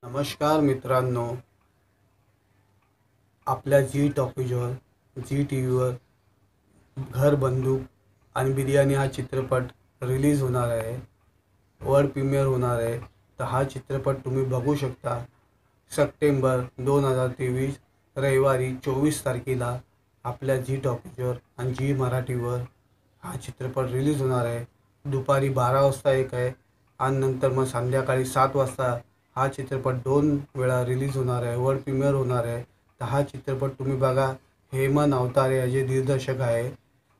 नमस्कार मित्रांनो, आपल्या जी टॉकीजवर जी टी व्हीवर घर बंदूक आणि बिर्याणी हा चित्रपट रिलीज होणार आहे. वर्ल्ड प्रीमियर होणार आहे. तर हा चित्रपट तुम्ही बघू शकता. सप्टेंबर 2023 रविवारी 24 तारखेला आपल्या जी टॉकीजवर आणि जी मराठीवर हा चित्रपट रिलीज होणार आहे. दुपारी 12 वाजता एक आहे आणि नंतर मग संध्याकाळी 7 वाजता हा चित्रपट 2 वेळा रिलीज होणार आहे. वर्ल्ड प्रीमियर होणार आहे. तर हा चित्रपट तुम्ही बघा. हेमंत अवतारे याचे दिग्दर्शक आहे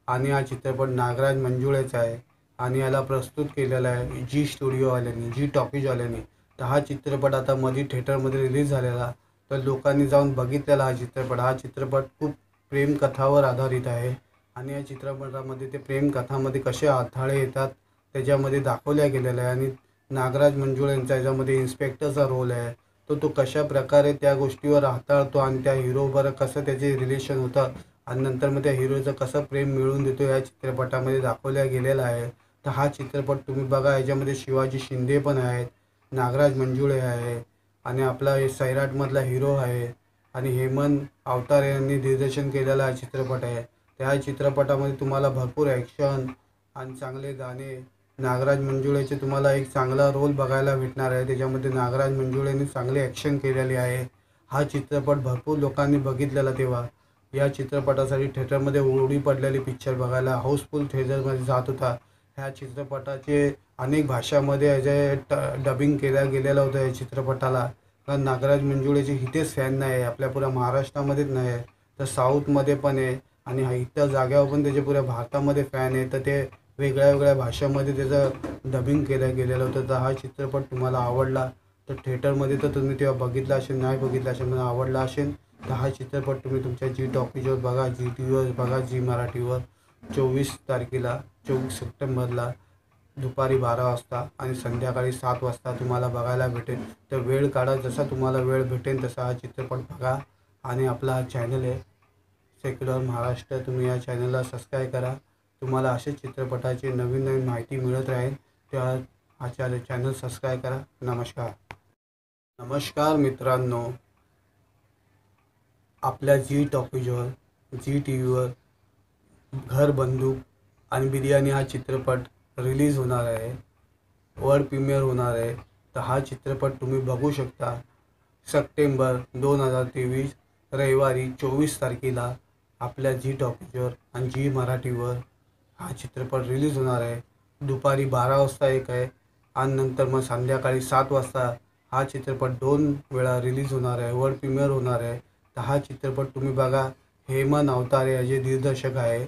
आणि हा चित्रपट नागराज मंजुळेचा आहे आणि याला प्रस्तुत केलेला आहे जी स्टुडिओवाल्यांनी, जी टॉकीजवाल्यांनी. तर हा चित्रपट आता मध्ये थिएटरमध्ये रिलीज झालेला, तर लोकांनी जाऊन बघितलेला हा चित्रपट. हा चित्रपट खूप प्रेमकथावर आधारित आहे आणि या चित्रपटामध्ये ते प्रेमकथामध्ये कसे अडथळे येतात त्याच्यामध्ये दाखवल्या गेलेलं आहे. आणि नागराज मंजुळे यांचा याच्यामध्ये इन्स्पेक्टरचा रोल आहे. तो कशा प्रकारे त्या गोष्टीवर हाताळतो आणि त्या हिरोबरोबर कसं त्याचे रिलेशन होतं आणि नंतर मग त्या हिरोचं कसं प्रेम मिळवून देतो या चित्रपटामध्ये दाखवल्या गेलेला आहे. तर हा चित्रपट तुम्ही बघा. याच्यामध्ये शिवाजी शिंदे पण आहेत, नागराज मंजुळे आहे आणि आपला सैराटमधला हिरो आहे आणि हेमंत अवतारे यांनी दिग्दर्शन केलेला हा चित्रपट आहे. त्या चित्रपटामध्ये तुम्हाला भरपूर ॲक्शन आणि चांगले गाणे, नागराज मंजुळेचे तुम्हाला एक चांगला रोल बघायला भेटणार आहे. त्याच्यामध्ये नागराज मंजुळेने चांगली ॲक्शन केलेली आहे. हा चित्रपट भरपूर लोकांनी बघितलेला तेव्हा. या चित्रपटासाठी थिएटरमध्ये ओळी पडलेली पिक्चर बघायला हाऊसफुल थिएटरमध्ये जात होता. ह्या चित्रपटाचे अनेक भाषामध्ये डबिंग केल्या गेलेलं होतं या चित्रपटाला. कारण नागराज मंजुळेचे इथेच फॅन नाही आहे, आपल्या पुऱ्या महाराष्ट्रामध्येच नाही आहे, तर साऊथमध्ये पण आहे आणि इतर जाग्यावर पण त्याचे पुऱ्या भारतामध्ये फॅन आहे. तर ते वेगळ्या वेगळ्या भाषांमध्ये त्याचं डबिंग केलं गेलेलं होतं. तर हा चित्रपट तुम्हाला आवडला तर थिएटरमध्ये तर तुम्ही तेव्हा बघितला असेल, नाही बघितला असेल, मला आवडला असेल तर हा चित्रपट तुम्ही तुमच्या जी टॉकीजवर बघा, जी टी व्हीवर बघा, जी मराठीवर 24 तारखेला 24 सप्टेंबरला दुपारी 12 वाजता आणि संध्याकाळी 7 वाजता तुम्हाला बघायला भेटेल. तर वेळ काढा, जसा तुम्हाला वेळ भेटेल तसा हा चित्रपट बघा. आणि आपला हा चॅनल आहे सेक्युलर महाराष्ट्र, तुम्ही या चॅनलला सबस्क्राईब करा. तुम्हाला असे चित्रपटाची नवीन नवीन माहिती मिळत राहील. तेव्हा हा चॅनल सबस्क्राईब करा. नमस्कार. नमस्कार मित्रांनो, आपल्या जी टॉकीजवर जी टी व्हीवर घर बंदूक आणि बिर्याणी हा चित्रपट रिलीज होणार आहे. वर्ल्ड प्रीमियर होणार आहे. तर हा चित्रपट तुम्ही बघू शकता. सप्टेंबर 2023 रविवारी 24 तारखेला आपल्या जी टॉकीजवर आणि जी मराठीवर हा चित्रपट रिलीज होणार आहे. दुपारी 12 वाजता एक आहे आणि नंतर मग संध्याकाळी 7 वाजता हा चित्रपट 2 वेळा रिलीज होणार आहे. वर्ल्ड प्रीमियर होणार आहे. तर हा चित्रपट तुम्ही बघा. हेमंत अवतारे याचे दिग्दर्शक आहे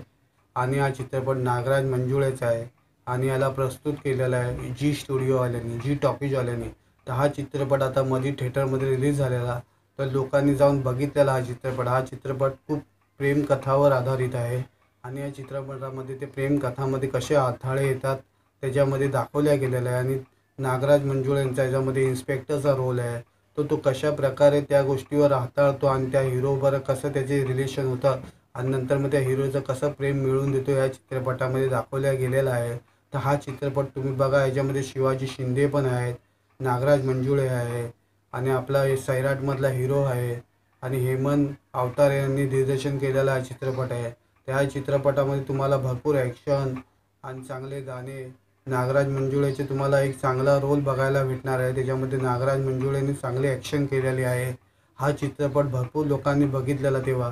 आणि हा चित्रपट नागराज मंजुळेचा आहे आणि याला प्रस्तुत केलेला आहे जी स्टुडिओवाल्यांनी, जी टॉकीजवाल्यांनी. तर हा चित्रपट आता मध्ये थिएटरमध्ये रिलीज झालेला, तर लोकांनी जाऊन बघितलेला हा चित्रपट. हा चित्रपट खूप प्रेमकथावर आधारित आहे आणि या चित्रपटामध्ये ते प्रेमकथामध्ये कसे अडथळे येतात त्याच्यामध्ये दाखवल्या गेलेलं आहे. आणि नागराज मंजुळे यांचा याच्यामध्ये इन्स्पेक्टरचा रोल आहे. तो कशा प्रकारे त्या गोष्टीवर हाताळतो आणि त्या हिरोबरोबर कसं त्याचे रिलेशन होतं आणि नंतर मग त्या हिरोचं कसं प्रेम मिळवून देतो या चित्रपटामध्ये दाखवल्या गेलेला आहे. तर हा चित्रपट तुम्ही बघा. याच्यामध्ये शिवाजी शिंदे पण आहेत, नागराज मंजुळे आहे आणि आपला सैराटमधला हिरो आहे आणि हेमंत अवतारे यांनी दिग्दर्शन केलेला हा चित्रपट आहे. त्या चित्रपटामध्ये तुम्हाला भरपूर ॲक्शन आणि चांगले गाणे, नागराज मंजुळेचे तुम्हाला एक चांगला रोल बघायला भेटणार आहे. त्याच्यामध्ये नागराज मंजुळेने चांगली ॲक्शन केलेली आहे. हा चित्रपट भरपूर लोकांनी बघितलेला तेव्हा.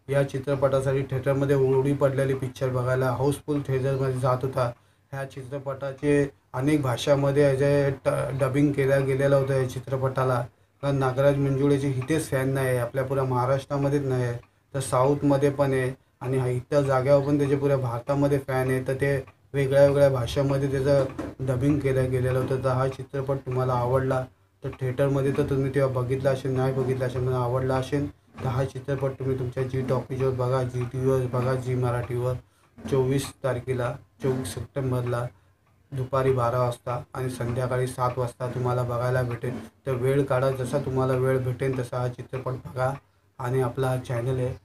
या चित्रपटासाठी थिएटरमध्ये ओळी पडलेली पिक्चर बघायला हाऊसफुल थिएटरमध्ये जात होता. ह्या चित्रपटाचे अनेक भाषामध्ये डबिंग केल्या गेलेलं होतं या चित्रपटाला. कारण नागराज मंजुळेचे इथेच फॅन नाही आहे, आपल्या पुऱ्या महाराष्ट्रामध्येच नाही आहे, तर साऊथमध्ये पण आहे आणि इतर जाग्यावर पण त्याचे पुऱ्या भारतामध्ये फॅन आहे. तर ते वेगळ्या वेगळ्या भाषांमध्ये त्याचं डबिंग केलं गेलेलं होतं. तर हा चित्रपट तुम्हाला आवडला तर थिएटरमध्ये तर तुम्ही तेव्हा बघितला असेल, नाही बघितला असेल, मला आवडला असेल तर हा चित्रपट तुम्ही तुमच्या जी टॉकीजवर बघा, जी टी व्हीवर बघा, जी मराठीवर 24 तारखेला 24 सप्टेंबरला दुपारी 12 वाजता आणि संध्याकाळी 7 वाजता तुम्हाला बघायला भेटेल. तर वेळ काढा, जसा तुम्हाला वेळ भेटेल तसा हा चित्रपट बघा. आणि आपला हा चॅनल आहे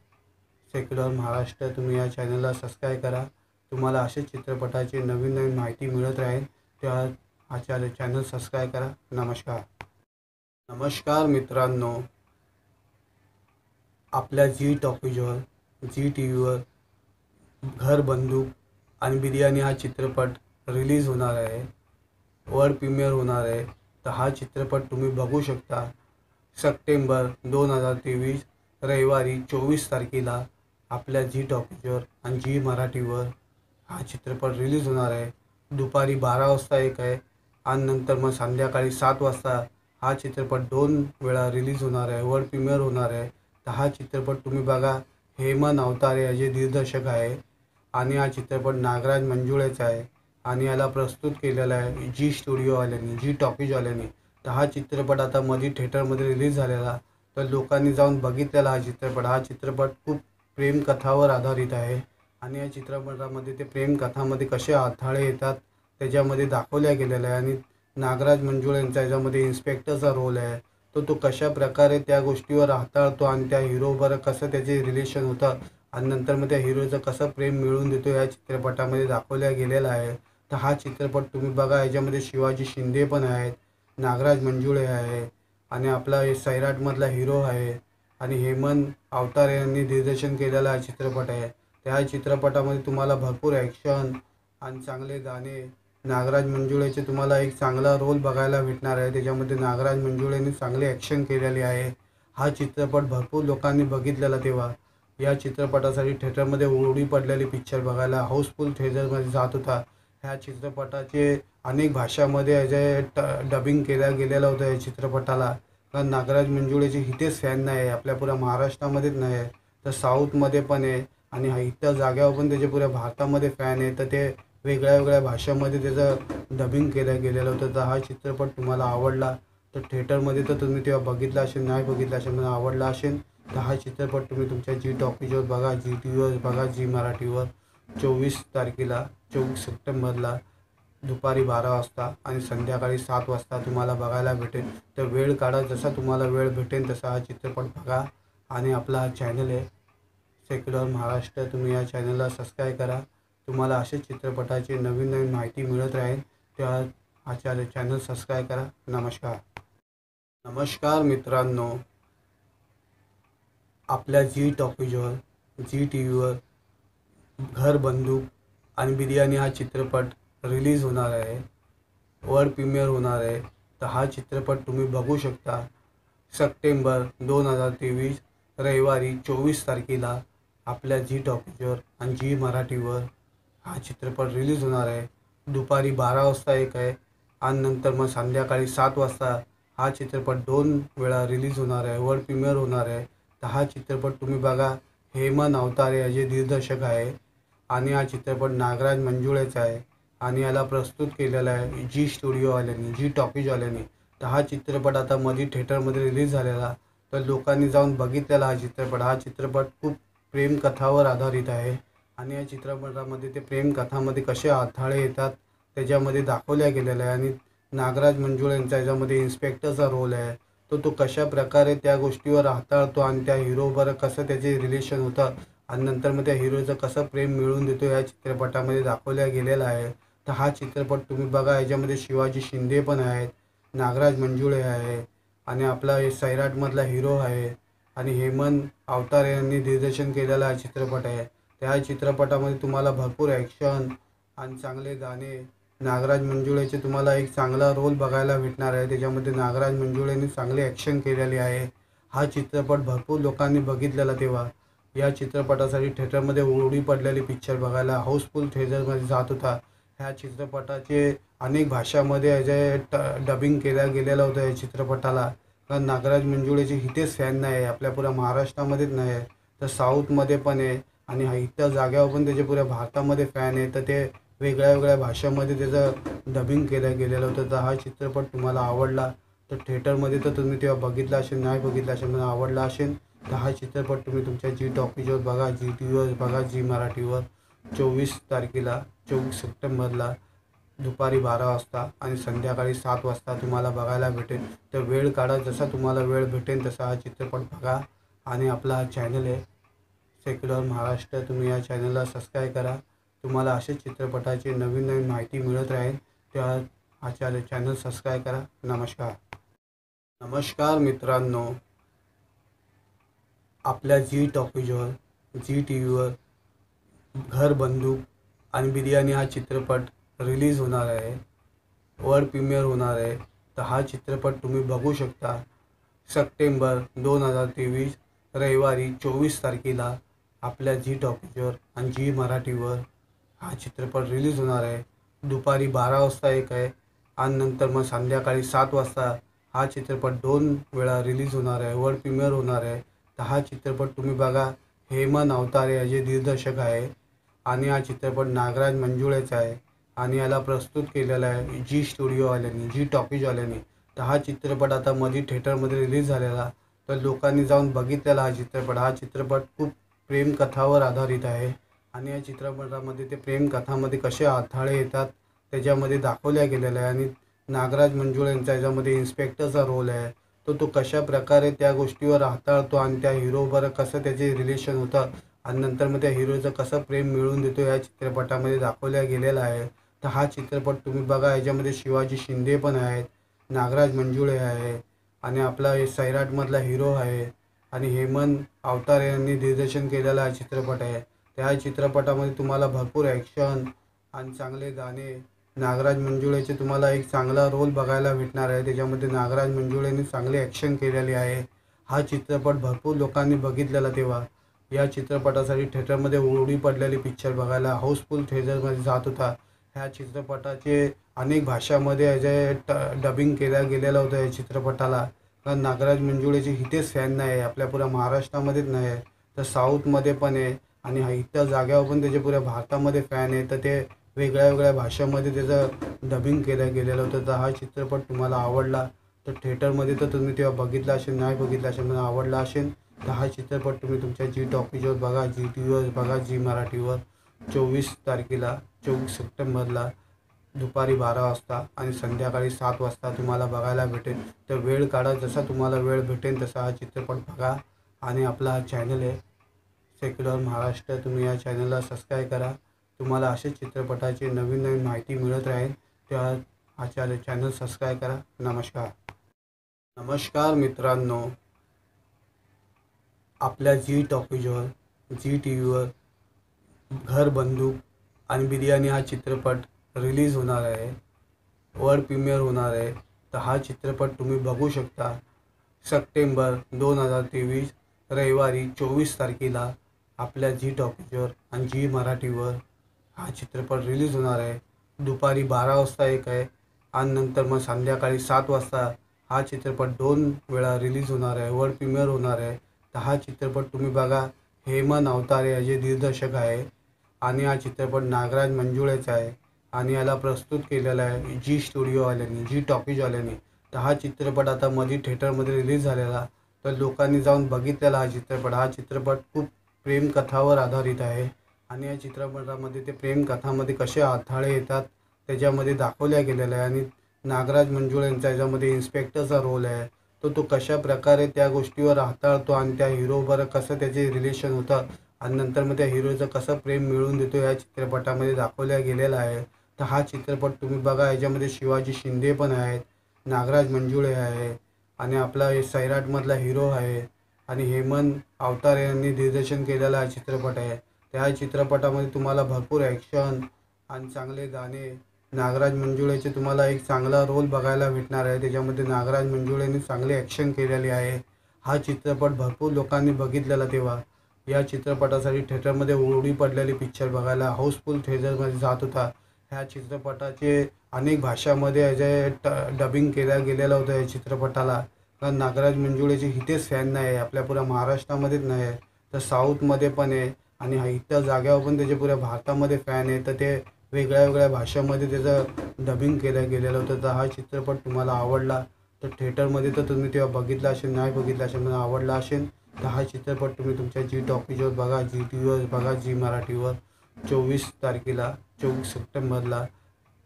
सेक्युलर महाराष्ट्र, तुम्ही या चॅनलला सबस्क्राईब करा. तुम्हाला असेच चित्रपटाची नवीन नवीन माहिती मिळत राहील. तेव्हा हा चॅनल सबस्क्राईब करा. नमस्कार. नमस्कार मित्रांनो, आपल्या झी टॉकीजवर, झी टी व्हीवर घर बंदूक आणि बिर्याणी हा चित्रपट रिलीज होणार आहे. वर्ल्ड प्रीमियर होणार आहे. तर हा चित्रपट तुम्ही बघू शकता. सप्टेंबर 2023 रविवारी 24 तारखेला आपल्या झी टॉकीजवर आणि झी मराठीवर हा चित्रपट रिलीज होणार आहे. दुपारी 12 वाजता एक आहे आणि नंतर मग संध्याकाळी 7 वाजता हा चित्रपट 2 वेळा रिलीज होणार आहे. वर्ल्ड प्रीमियर होणार आहे. तर हा चित्रपट तुम्ही बघा. हेमंत अवतारे हे जे दिग्दर्शक आहे आणि हा चित्रपट नागराज मंजुळेचा आहे आणि याला प्रस्तुत केलेला आहे जी स्टुडिओवाल्यांनी, जी टॉकीजवाल्यांनी. तर हा चित्रपट आता मध्ये थिएटरमध्ये रिलीज झालेला, तर लोकांनी जाऊन बघितलेला हा चित्रपट. हा चित्रपट खूप प्रेमकथावर आधारित आहे आणि या चित्रपटामध्ये ते प्रेमकथामध्ये कसे अडथळे येतात त्याच्यामध्ये दाखवल्या गेलेलं आहे. आणि नागराज मंजुळेंचा याच्यामध्ये इन्स्पेक्टरचा रोल आहे. तो कशा प्रकारे त्या गोष्टीवर हाताळतो आणि त्या हिरोबरोबर कसं त्याचे रिलेशन होतं आणि नंतर मग त्या हिरोचं कसं प्रेम मिळवून देतो या चित्रपटामध्ये दाखवल्या गेलेला आहे. तर हा चित्रपट तुम्ही बघा. याच्यामध्ये शिवाजी शिंदे पण आहेत, नागराज मंजुळे आहे आणि आपला सैराटमधला हिरो आहे आणि हेमंत अवतारे यांनी दिग्दर्शन केलेला हा चित्रपट आहे. त्या चित्रपटामध्ये तुम्हाला भरपूर ॲक्शन आणि चांगले गाणे, नागराज मंजुळेचे तुम्हाला एक चांगला रोल बघायला भेटणार आहे. त्याच्यामध्ये नागराज मंजुळेने चांगले ॲक्शन केलेले आहे. हा चित्रपट भरपूर लोकांनी बघितलेला तेव्हा. या चित्रपटासाठी थिएटरमध्ये ओढी पडलेली पिक्चर बघायला हाऊसफुल थिएटरमध्ये जात होता. ह्या चित्रपटाचे अनेक भाषामध्ये डबिंग केल्या गेलेलं होतं या चित्रपटाला. कारण नागराज मंजुळेचे इथेच फॅन नाही आहे, आपल्या पुऱ्या महाराष्ट्रामध्येच नाही आहे, तर साऊथमध्ये पण आहे आणि इतर जाग्यावर पण त्याचे पुऱ्या भारतामध्ये फॅन आहे. तर ते वेगळ्या वेगळ्या भाषांमध्ये त्याचं डबिंग केलं गेलेलं होतं. तर हा चित्रपट तुम्हाला आवडला तर थिएटरमध्ये तर तुम्ही तेव्हा बघितला असेल, नाही बघितला असेल मला आवडला असेल तर हा चित्रपट तुम्ही तुमच्या झी टॉकीजवर बघा, झी टी व्हीवर बघा, झी मराठीवर 24 तारखेला 24 सप्टेंबरला दुपारी 12 वाजता आणि संध्याकाळी 7 वाजता तुम्हाला बघायला भेटेल. तर वेळ काढा, जसा तुम्हाला वेळ भेटेल तसा हा चित्रपट बघा. आणि आपला हा चॅनल आहे सेक्युलर महाराष्ट्र, तुम्ही या चॅनलला सबस्क्राईब करा. तुम्हाला असेच चित्रपटाची नवीन नवीन माहिती मिळत राहील. तेव्हा हा चॅनल सबस्क्राईब करा. नमस्कार. नमस्कार मित्रांनो, आपल्या झी टॉकीजवर, झी टी व्हीवर घर बंदूक आणि बिर्याणी हा चित्रपट रिलीज होणार आहे. वर्ल्ड प्रीमियर होणार आहे. तर हा चित्रपट तुम्ही बघू शकता. सप्टेंबर 2023 रविवारी 24 तारखेला आपल्या झी टॉकीजवर आणि झी मराठीवर हा चित्रपट रिलीज होणार आहे. दुपारी 12 वाजता एक आहे आणि नंतर मग संध्याकाळी 7 वाजता हा चित्रपट 2 वेळा रिलीज होणार आहे. वर्ल्ड प्रीमियर होणार आहे. तर हा चित्रपट तुम्ही बघा. हेमंत अवतारे हे जे दिग्दर्शक आहे आणि हा चित्रपट नागराज मंजुळेचा आहे आणि याला प्रस्तुत केलेला आहे जी स्टुडिओवाल्यांनी, जी टॉकीजवाल्यांनी. तर हा चित्रपट आता मध्ये थिएटरमध्ये रिलीज झालेला, तर लोकांनी जाऊन बघितलेला हा चित्रपट. हा चित्रपट खूप प्रेमकथावर आधारित आहे आणि या चित्रपटामध्ये ते प्रेमकथामध्ये कसे अडथळे येतात त्याच्यामध्ये दाखवल्या गेलेलं आहे. आणि नागराज मंजुळेंचा याच्यामध्ये इन्स्पेक्टरचा रोल आहे. तो कशा प्रकारे त्या गोष्टीवर हाताळतो आणि त्या हिरोबरोबर कसं त्याचे रिलेशन होतं आणि नंतर मग त्या हिरोचं कसं प्रेम मिळवून देतो या चित्रपटामध्ये दाखवल्या गेलेला आहे. तर हा चित्रपट तुम्ही बघा. याच्यामध्ये शिवाजी शिंदे पण आहेत, नागराज मंजुळे आहे आणि आपला सैराटमधला हिरो आहे आणि हेमंत अवतारे यांनी दिग्दर्शन केलेला हा चित्रपट आहे. त्या चित्रपटामध्ये तुम्हाला भरपूर ॲक्शन आणि चांगले गाणे, नागराज मंजुळेचे तुम्हाला एक चांगला रोल बघायला भेटणार आहे. त्याच्यामध्ये नागराज मंजुळेने चांगले ॲक्शन केलेले आहे. हा चित्रपट भरपूर लोकांनी बघितलेला तेव्हा. या चित्रपटासाठी थिएटरमध्ये ओढी पडलेली पिक्चर बघायला हाऊसफुल थिएटरमध्ये जात होता. ह्या चित्रपटाचे अनेक भाषामध्ये डबिंग केल्या गेलेलं होतं या चित्रपटाला. कारण नागराज मंजुळेचे इथेच फॅन नाही आहे, आपल्या पुऱ्या महाराष्ट्रामध्येच नाही आहे, तर साऊथमध्ये पण आहे आणि इतर जाग्यावर पण त्याचे पुऱ्या भारतामध्ये फॅन आहे. तर ते वेगळ्या वेगळ्या भाषांमध्ये त्याचं डबिंग केलं गेलेलं होतं. तर हा चित्रपट तुम्हाला आवडला तर थिएटरमध्ये तर तुम्ही तेव्हा बघितला असेल, नाही बघितला असेल मला आवडला असेल तर हा चित्रपट तुम्ही तुमच्या झी टॉकीजवर बघा, झी टी व्हीवर बघा, झी मराठीवर 24 तारखेला 24 सप्टेंबरला दुपारी 12 वाजता आणि संध्याकाळी 7 वाजता तुम्हाला बघायला भेटेल. तर वेळ काढा, जसा तुम्हाला वेळ भेटेल तसा हा चित्रपट बघा. आणि आपला हा चॅनल आहे सेक्युलर महाराष्ट्र, तुम्ही या चॅनलला सबस्क्राईब करा. तुम्हाला असेच चित्रपटाची नवीन नवीन माहिती मिळत राहील. तेव्हा हा चॅनल सबस्क्राईब करा. नमस्कार. नमस्कार मित्रांनो, आपल्या झी टॉकीजवर, झी टी व्हीवर घर बंदूक आणि बिर्याणी हा चित्रपट रिलीज होणार आहे. वर्ल्ड प्रीमियर होणार आहे. तर हा चित्रपट तुम्ही बघू शकता. सप्टेंबर 2023 रविवारी 24 तारखेला आपल्या झी टॉकीजवर आणि झी मराठीवर हा चित्रपट रिलीज होणार आहे. दुपारी 12 वाजता एक आहे आणि नंतर मग संध्याकाळी 7 वाजता हा चित्रपट 2 वेळा रिलीज होणार आहे. वर्ल्ड प्रीमियर होणार आहे. तर हा चित्रपट तुम्ही बघा. हेमंत अवतारे याचे दिग्दर्शक आहे आणि हा चित्रपट नागराज मंजुळेचा आहे आणि याला प्रस्तुत केलेला आहे जी स्टुडिओवाल्यांनी, जी टॉकीजवाल्यांनी. तर हा चित्रपट आता मध्ये थिएटरमध्ये रिलीज झालेला, तर लोकांनी जाऊन बघितलेला हा चित्रपट. हा चित्रपट खूप प्रेमकथावर आधारित आहे आणि या चित्रपटामध्ये ते प्रेमकथामध्ये कसे अडथळे येतात त्याच्यामध्ये दाखवल्या गेलेलं आहे आणि नागराज मंजुळेंचा याच्यामध्ये इन्स्पेक्टरचा रोल आहे. तो कशा प्रकारे त्या गोष्टीवर हाताळतो आणि त्या हिरोबरोबर कसं त्याचे रिलेशन होतं आणि नंतर मग त्या हिरोचं कसं प्रेम मिळवून देतो या चित्रपटामध्ये दाखवल्या गेलेला आहे. तर हा चित्रपट तुम्ही बघा. याच्यामध्ये शिवाजी शिंदे पण आहेत, नागराज मंजुळे आहे आणि आपला सैराटमधला हिरो आहे आणि हेमंत अवतारे यांनी दिग्दर्शन केलेला हा चित्रपट आहे. त्या चित्रपटामध्ये तुम्हाला भरपूर ॲक्शन आणि चांगले गाणे, नागराज मंजुळेचे तुम्हाला एक चांगला रोल बघायला भेटणार आहे. त्याच्यामध्ये नागराज मंजुळेंनी चांगली ॲक्शन केलेली आहे. हा चित्रपट भरपूर लोकांनी बघितलेला तेव्हा. या चित्रपटासाठी थिएटरमध्ये ओढी पडलेली पिक्चर बघायला हाऊसफुल थिएटरमध्ये जात होता. ह्या चित्रपटाचे अनेक भाषामध्ये डबिंग केल्या गेलेलं होतं या चित्रपटाला. कारण नागराज मंजुळेचे इथेच फॅन नाही आहे, आपल्या पुऱ्या महाराष्ट्रामध्येच नाही आहे, तर साऊथमध्ये पण आहे आणि इतर जाग्यावर पण त्याचे पुऱ्या भारतामध्ये फॅन आहे. तर ते वेगळ्या वेगळ्या भाषांमध्ये त्याचं डबिंग केलं गेलेलं होतं. तर हा चित्रपट तुम्हाला आवडला तर थिएटरमध्ये तर तुम्ही तेव्हा बघितला असेल, नाही बघितला असेल, मला आवडला असेल तर हा चित्रपट तुम्ही तुमच्या झी टॉकीजवर बघा, झी टी व्हीवर बघा, झी मराठीवर 24 तारखेला, 24 सप्टेंबरला दुपारी 12 वाजता आणि संध्याकाळी 7 वाजता तुम्हाला बघायला भेटेल. तर वेळ काढा, जसा तुम्हाला वेळ भेटेल तसा हा चित्रपट बघा. आणि आपला हा चॅनल आहे सेक्युलर महाराष्ट्र, तुम्ही या चॅनलला सबस्क्राईब करा. तुम्हाला असेच चित्रपटाची नवीन नवीन माहिती मिळत राहील. त्या हा चॅनल सबस्क्राईब करा. नमस्कार. नमस्कार मित्रांनो, आपल्या झी टॉकीजवर, झी टी व्हीवर घर बंदूक आणि बिर्याणी हा चित्रपट रिलीज होणार आहे. वर्ल्ड प्रीमियर होणार आहे. तर हा चित्रपट तुम्ही बघू शकता. सप्टेंबर 2023 रविवारी 24 तारखेला आपल्या झी टॉकीजवर आणि झी मराठीवर हा चित्रपट रिलीज होणार आहे. दुपारी 12 वाजता एक आहे आणि नंतर मग संध्याकाळी 7 वाजता हा चित्रपट 2 वेळा रिलीज होणार आहे. वर्ल्ड प्रीमियर होणार आहे. तर हा चित्रपट तुम्ही बघा. हेमंत अवतारे याचे दिग्दर्शक आहे आणि हा चित्रपट नागराज मंजुळेचा आहे आणि याला प्रस्तुत केलेला आहे जी स्टुडिओवाल्यांनी, जी टॉकीजवाल्यांनी. तर हा चित्रपट आता मध्ये थिएटरमध्ये रिलीज झालेला, तर लोकांनी जाऊन बघितलेला हा चित्रपट. हा चित्रपट खूप प्रेमकथावर आधारित आहे आणि या चित्रपटामध्ये ते प्रेमकथामध्ये कसे अडथळे येतात त्याच्यामध्ये दाखवल्या गेलेलं आहे आणि नागराज मंजुळेंचा याच्यामध्ये इन्स्पेक्टरचा रोल आहे. तो कशा प्रकारे त्या गोष्टीवर हाताळतो आणि त्या हिरोबरोबर कसं त्याचे रिलेशन होतं आणि नंतर मग त्या हिरोचं कसं प्रेम मिळवून देतो या चित्रपटामध्ये दाखवल्या गेलेला आहे. तर हा चित्रपट तुम्ही बघा. याच्यामध्ये शिवाजी शिंदे पण आहेत, नागराज मंजुळे आहे आणि आपला सैराटमधला हिरो आहे आणि हेमंत अवतारे यांनी दिग्दर्शन केलेला हा चित्रपट आहे. त्या चित्रपटामध्ये तुम्हाला भरपूर ॲक्शन आणि चांगले गाणे, नागराज मंजुळेचे तुम्हाला एक चांगला रोल बघायला भेटणार आहे. त्याच्यामध्ये नागराज मंजुळेंनी चांगली ॲक्शन केलेली आहे. हा चित्रपट भरपूर लोकांनी बघितलेला तेव्हा. या चित्रपटासाठी थिएटरमध्ये ओढी पडलेली पिक्चर बघायला हाऊसफुल थिएटरमध्ये जात होता. ह्या चित्रपटाचे अनेक भाषामध्ये डबिंग केल्या गेलेलं होतं या चित्रपटाला. कारण नागराज मंजुळेचे इथेच फॅन नाही आहे, आपल्या पुऱ्या महाराष्ट्रामध्येच नाही आहे, तर साऊथमध्ये पण आहे आणि इतर जाग्यावर पण त्याचे पुऱ्या भारतामध्ये फॅन आहे. तर ते वेगळ्या वेगळ्या भाषांमध्ये त्याचं डबिंग केलं गेलेलं होतं. तर हा चित्रपट तुम्हाला आवडला तर थिएटरमध्ये तर तुम्ही तेव्हा बघितला असेल, नाही बघितला असेल, मला आवडला असेल तर हा चित्रपट तुम्ही तुमच्या झी टॉकीजवर बघा, झी टी व्हीवर बघा, झी मराठीवर 24 तारखेला, 24 सप्टेंबरला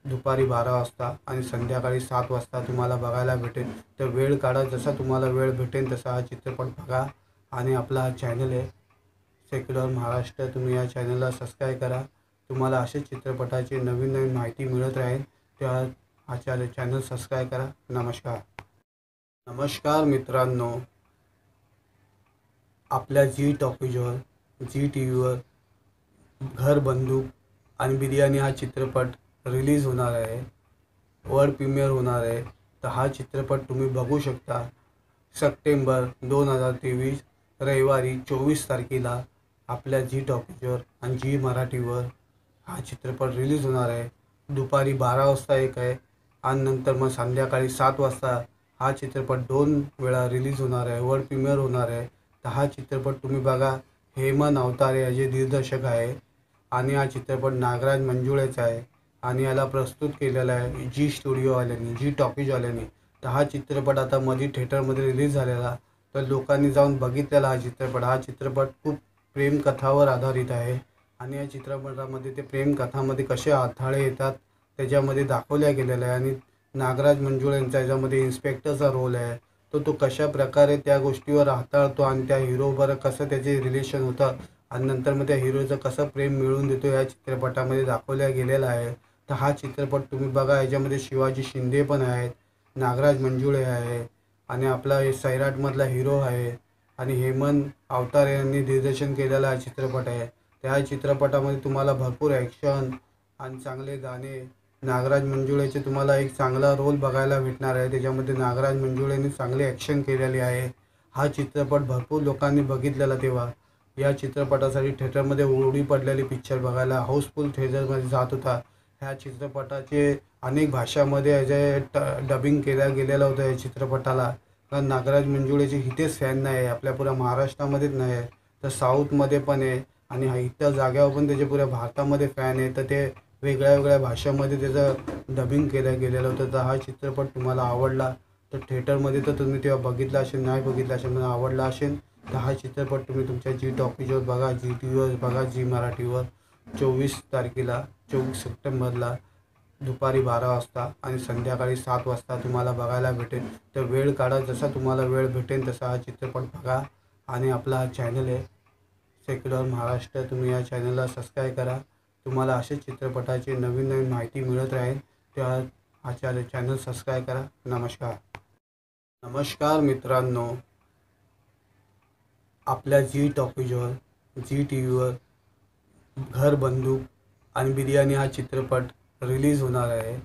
दुपारी 12 वाजता आणि संध्याकाळी 7 वाजता तुम्हाला बघायला भेटेल. तर वेळ काढा, जसा तुम्हाला वेळ भेटेल तसा हा चित्रपट बघा. आणि आपला हा चॅनल आहे सेक्युलर महाराष्ट्र, तुम्ही या चॅनलला सबस्क्राईब करा. तुम्हाला असेच चित्रपटाची नवीन नवीन माहिती मिळत राहील. त्या हा चॅनल सबस्क्राईब करा. नमस्कार. नमस्कार मित्रांनो, आपल्या जी टॉकीजवर, जी टी व्हीवर घर बंदूक आणि बिर्याणी हा चित्रपट रिलीज होणार आहे. वर्ल्ड प्रीमियर होणार आहे. तर हा चित्रपट तुम्ही बघू शकता. सप्टेंबर 2023 रविवारी 24 तारखेला आपल्या जी टॉकीजवर आणि जी मराठीवर हा चित्रपट रिलीज होणार आहे. दुपारी 12 वाजता एक आहे आणि नंतर मग संध्याकाळी 7 वाजता हा चित्रपट 2 वेळा रिलीज होणार आहे. वर्ल्ड प्रीमियर होणार आहे. तर हा चित्रपट तुम्ही बघा. हेमंत अवतारे याचे दिग्दर्शक आहे आणि हा चित्रपट नागराज मंजुळेचा आहे आणि याला प्रस्तुत केलेला आहे जी स्टुडिओवाल्यांनी, जी टॉकीजवाल्यांनी. तर हा चित्रपट आता मध्ये थिएटरमध्ये रिलीज झालेला, तर लोकांनी जाऊन बघितलेला हा चित्रपट. हा चित्रपट खूप प्रेमकथावर आधारित आहे आणि या चित्रपटामध्ये ते प्रेमकथामध्ये कसे अडथळे येतात त्याच्यामध्ये दाखवल्या गेलेलं आहे आणि नागराज मंजुळे यांचा याच्यामध्ये इन्स्पेक्टरचा रोल आहे. तो कशा प्रकारे त्या गोष्टीवर हाताळतो आणि त्या हिरोबरोबर कसं त्याचे रिलेशन होतं आणि नंतर मग त्या हिरोचं कसं प्रेम मिळवून देतो या चित्रपटामध्ये दाखवल्या गेलेला आहे. तर हा चित्रपट तुम्ही बघा. याच्यामध्ये शिवाजी शिंदे पण आहेत, नागराज मंजुळे आहे आणि आपला सैराटमधला हिरो आहे आणि हेमंत अवतारे यांनी दिग्दर्शन केलेला हा चित्रपट आहे. त्या चित्रपटामध्ये तुम्हाला भरपूर ॲक्शन आणि चांगले गाणे, नागराज मंजुळेचे तुम्हाला एक चांगला रोल बघायला भेटणार आहे. त्याच्यामध्ये नागराज मंजुळेने चांगली ॲक्शन केलेली आहे. हा चित्रपट भरपूर लोकांनी बघितलेला तेव्हा. या चित्रपटासाठी थिएटरमध्ये उडी पडलेली पिक्चर बघायला हाऊसफुल थिएटरमध्ये जात होता. ह्या चित्रपटाचे अनेक भाषामध्ये डबिंग केल्या गेलेलं होतं या चित्रपटाला. कारण नागराज मंजुळेचे इथेच फॅन नाही आहे, आपल्या पुऱ्या महाराष्ट्रामध्येच नाही आहे, तर साऊथमध्ये पण आहे आणि इतर जाग्यावर पण त्याचे पुऱ्या भारतामध्ये फॅन आहे. तर ते वेगळ्या वेगळ्या भाषांमध्ये त्याचं डबिंग केलं गेलेलं होतं. तर हा चित्रपट तुम्हाला आवडला तर थिएटरमध्ये तर तुम्ही तेव्हा बघितला असेल, नाही बघितला असेल, मला आवडला असेल तर हा चित्रपट तुम्ही तुमच्या जी टॉकीजवर बघा, जी टी व्हीवर बघा, जी मराठीवर. 24 तारखेला, 24 सप्टेंबरला दुपारी 12 वाजता आणि संध्याकाळी 7 वाजता तुम्हाला बघायला भेटेल. तर वेळ काढा, जसा तुम्हाला वेळ भेटेल तसा हा चित्रपट बघा. आणि आपला हा चॅनल आहे सेक्युलर महाराष्ट्र, तुम्ही या चॅनलला सबस्क्राईब करा. तुम्हाला असेच चित्रपटाची नवीन नवीन माहिती मिळत राहील. त्या हा चॅनल सबस्क्राईब करा. नमस्कार. नमस्कार मित्रांनो, आपल्या जी टॉकीजवर, जी टी व्हीवर घर बंदूक आणि बिर्याणी हा चित्रपट रिलीज होणार आहे.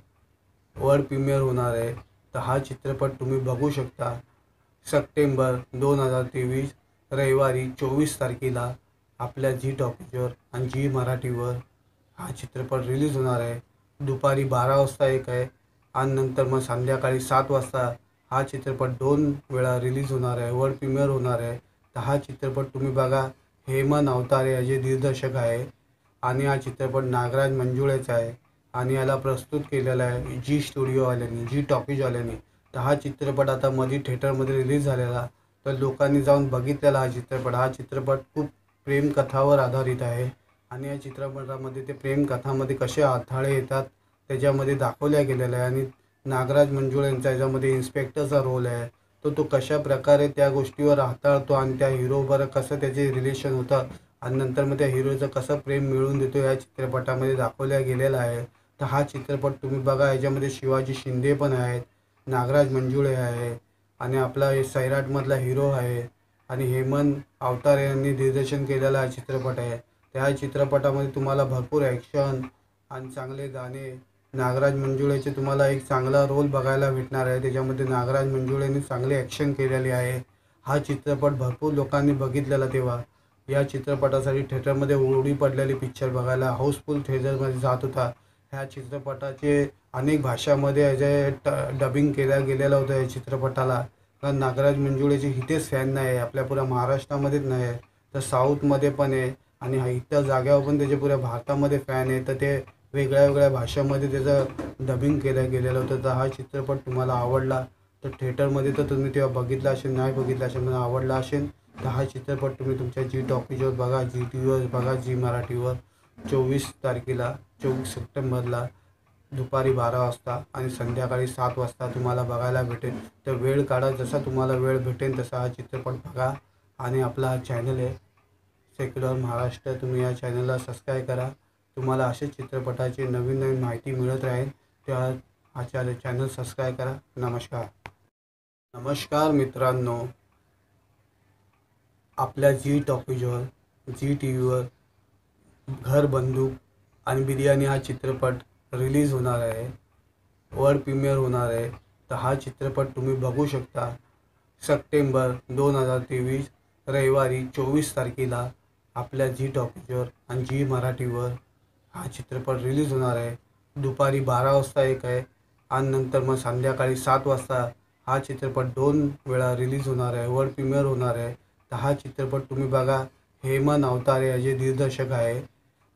वर्ल्ड प्रीमियर होणार आहे. तर हा चित्रपट तुम्ही बघू शकता. सप्टेंबर 2023 रविवारी 24 तारखेला आपल्या जी टॉकीजवर आणि जी मराठीवर हा चित्रपट रिलीज होणार आहे. दुपारी 12 वाजता एक आहे आणि नंतर मग संध्याकाळी 7 वाजता हा चित्रपट 2 वेळा रिलीज होणार आहे. वर्ल्ड प्रीमियर होणार आहे. तर हा चित्रपट तुम्ही बघा. हेमंत अवतारे याचे दिग्दर्शक आहे आणि हा चित्रपट नागराज मंजुळेचा आहे आणि याला प्रस्तुत केलेला आहे जी स्टुडिओवाल्यांनी, जी टॉकीजवाल्यांनी. तर हा चित्रपट आता मध्ये थिएटरमध्ये रिलीज झालेला, तर लोकांनी जाऊन बघितलेला हा चित्रपट. हा चित्रपट खूप प्रेमकथावर आधारित आहे आणि या चित्रपटामध्ये ते प्रेमकथामध्ये कसे अडथळे येतात त्याच्यामध्ये दाखवल्या गेलेलं आहे आणि नागराज मंजुळे यांचा याच्यामध्ये इन्स्पेक्टरचा रोल आहे. तो कशा प्रकारे त्या गोष्टीवर हाताळतो आणि त्या हिरोबरोबर कसं त्याचे रिलेशन होतं आणि नंतर मग त्या हिरोचं कसं प्रेम मिळवून देतो या चित्रपटामध्ये दाखवल्या गेलेला आहे. तर हा चित्रपट तुम्ही बघा. याच्यामध्ये शिवाजी शिंदे पण आहेत, नागराज मंजुळे आहे आणि आपला सैराटमधला हिरो आहे आणि हेमंत अवतारे यांनी दिग्दर्शन केलेला हा चित्रपट आहे. त्या चित्रपटामध्ये तुम्हाला भरपूर ॲक्शन आणि चांगले गाणे, नागराज मंजुळेचे तुम्हाला एक चांगला रोल बघायला भेटणार आहे. त्याच्यामध्ये नागराज मंजुळेने चांगली ॲक्शन केलेली आहे. हा चित्रपट भरपूर लोकांनी बघितलेला तेव्हा. या चित्रपटासाठी थिएटरमध्ये उडी पडलेली पिक्चर बघायला हाऊसफुल थिएटरमध्ये जात होता. ह्या चित्रपटाचे अनेक भाषामध्ये डबिंग केल्या गेलेलं होतं या चित्रपटाला. कारण नागराज मंजुळेचे इथेच फॅन नाही आहे, आपल्या पुऱ्या महाराष्ट्रामध्येच नाही आहे, तर साऊथमध्ये पण आहे आणि इतर जाग्यावर पण त्याचे पुऱ्या भारतामध्ये फॅन आहे. तर ते वेगळ्या वेगळ्या भाषांमध्ये त्याचं डबिंग केलं गेलेलं होतं. तर हा चित्रपट तुम्हाला आवडला तर थिएटरमध्ये तर तुम्ही तेव्हा बघितला असेल, नाही बघितला असेल, मला आवडला असेल तर हा चित्रपट तुम्ही तुमच्या जी टॉकीजवर बघा, जी टी व्हीवर बघा, जी मराठीवर. 24 तारखेला, 24 सप्टेंबरला दुपारी 12 वाजता आणि संध्याकाळी 7 वाजता तुम्हाला बघायला भेटेल. तर वेळ काढा, जसा तुम्हाला वेळ भेटेल तसा हा चित्रपट बघा. आणि आपला हा चॅनल आहे सेक्युलर महाराष्ट्र, तुम्ही या चॅनलला सबस्क्राईब करा. तुम्हाला असेच चित्रपटाची नवीन नवीन माहिती मिळत राहील. त्या हा चॅनल सबस्क्राईब करा. नमस्कार. नमस्कार मित्रांनो, आपल्या जी टॉकीजवर, जी टी व्हीवर घर बंदूक आणि बिर्याणी हा चित्रपट रिलीज होणार आहे. वर्ल्ड प्रीमियर होणार आहे. तर हा चित्रपट तुम्ही बघू शकता. सप्टेंबर 2023 रविवारी 24 तारखेला आपल्या जी टॉकीजवर आणि जी मराठीवर हा चित्रपट रिलीज होणार आहे. दुपारी 12 वाजता एक आहे आणि नंतर मग संध्याकाळी 7 वाजता हा चित्रपट 2 वेळा रिलीज होणार आहे. वर्ल्ड प्रीमियर होणार आहे. तर हा चित्रपट तुम्ही बघा. हेमंत अवतारे याचे दिग्दर्शक आहे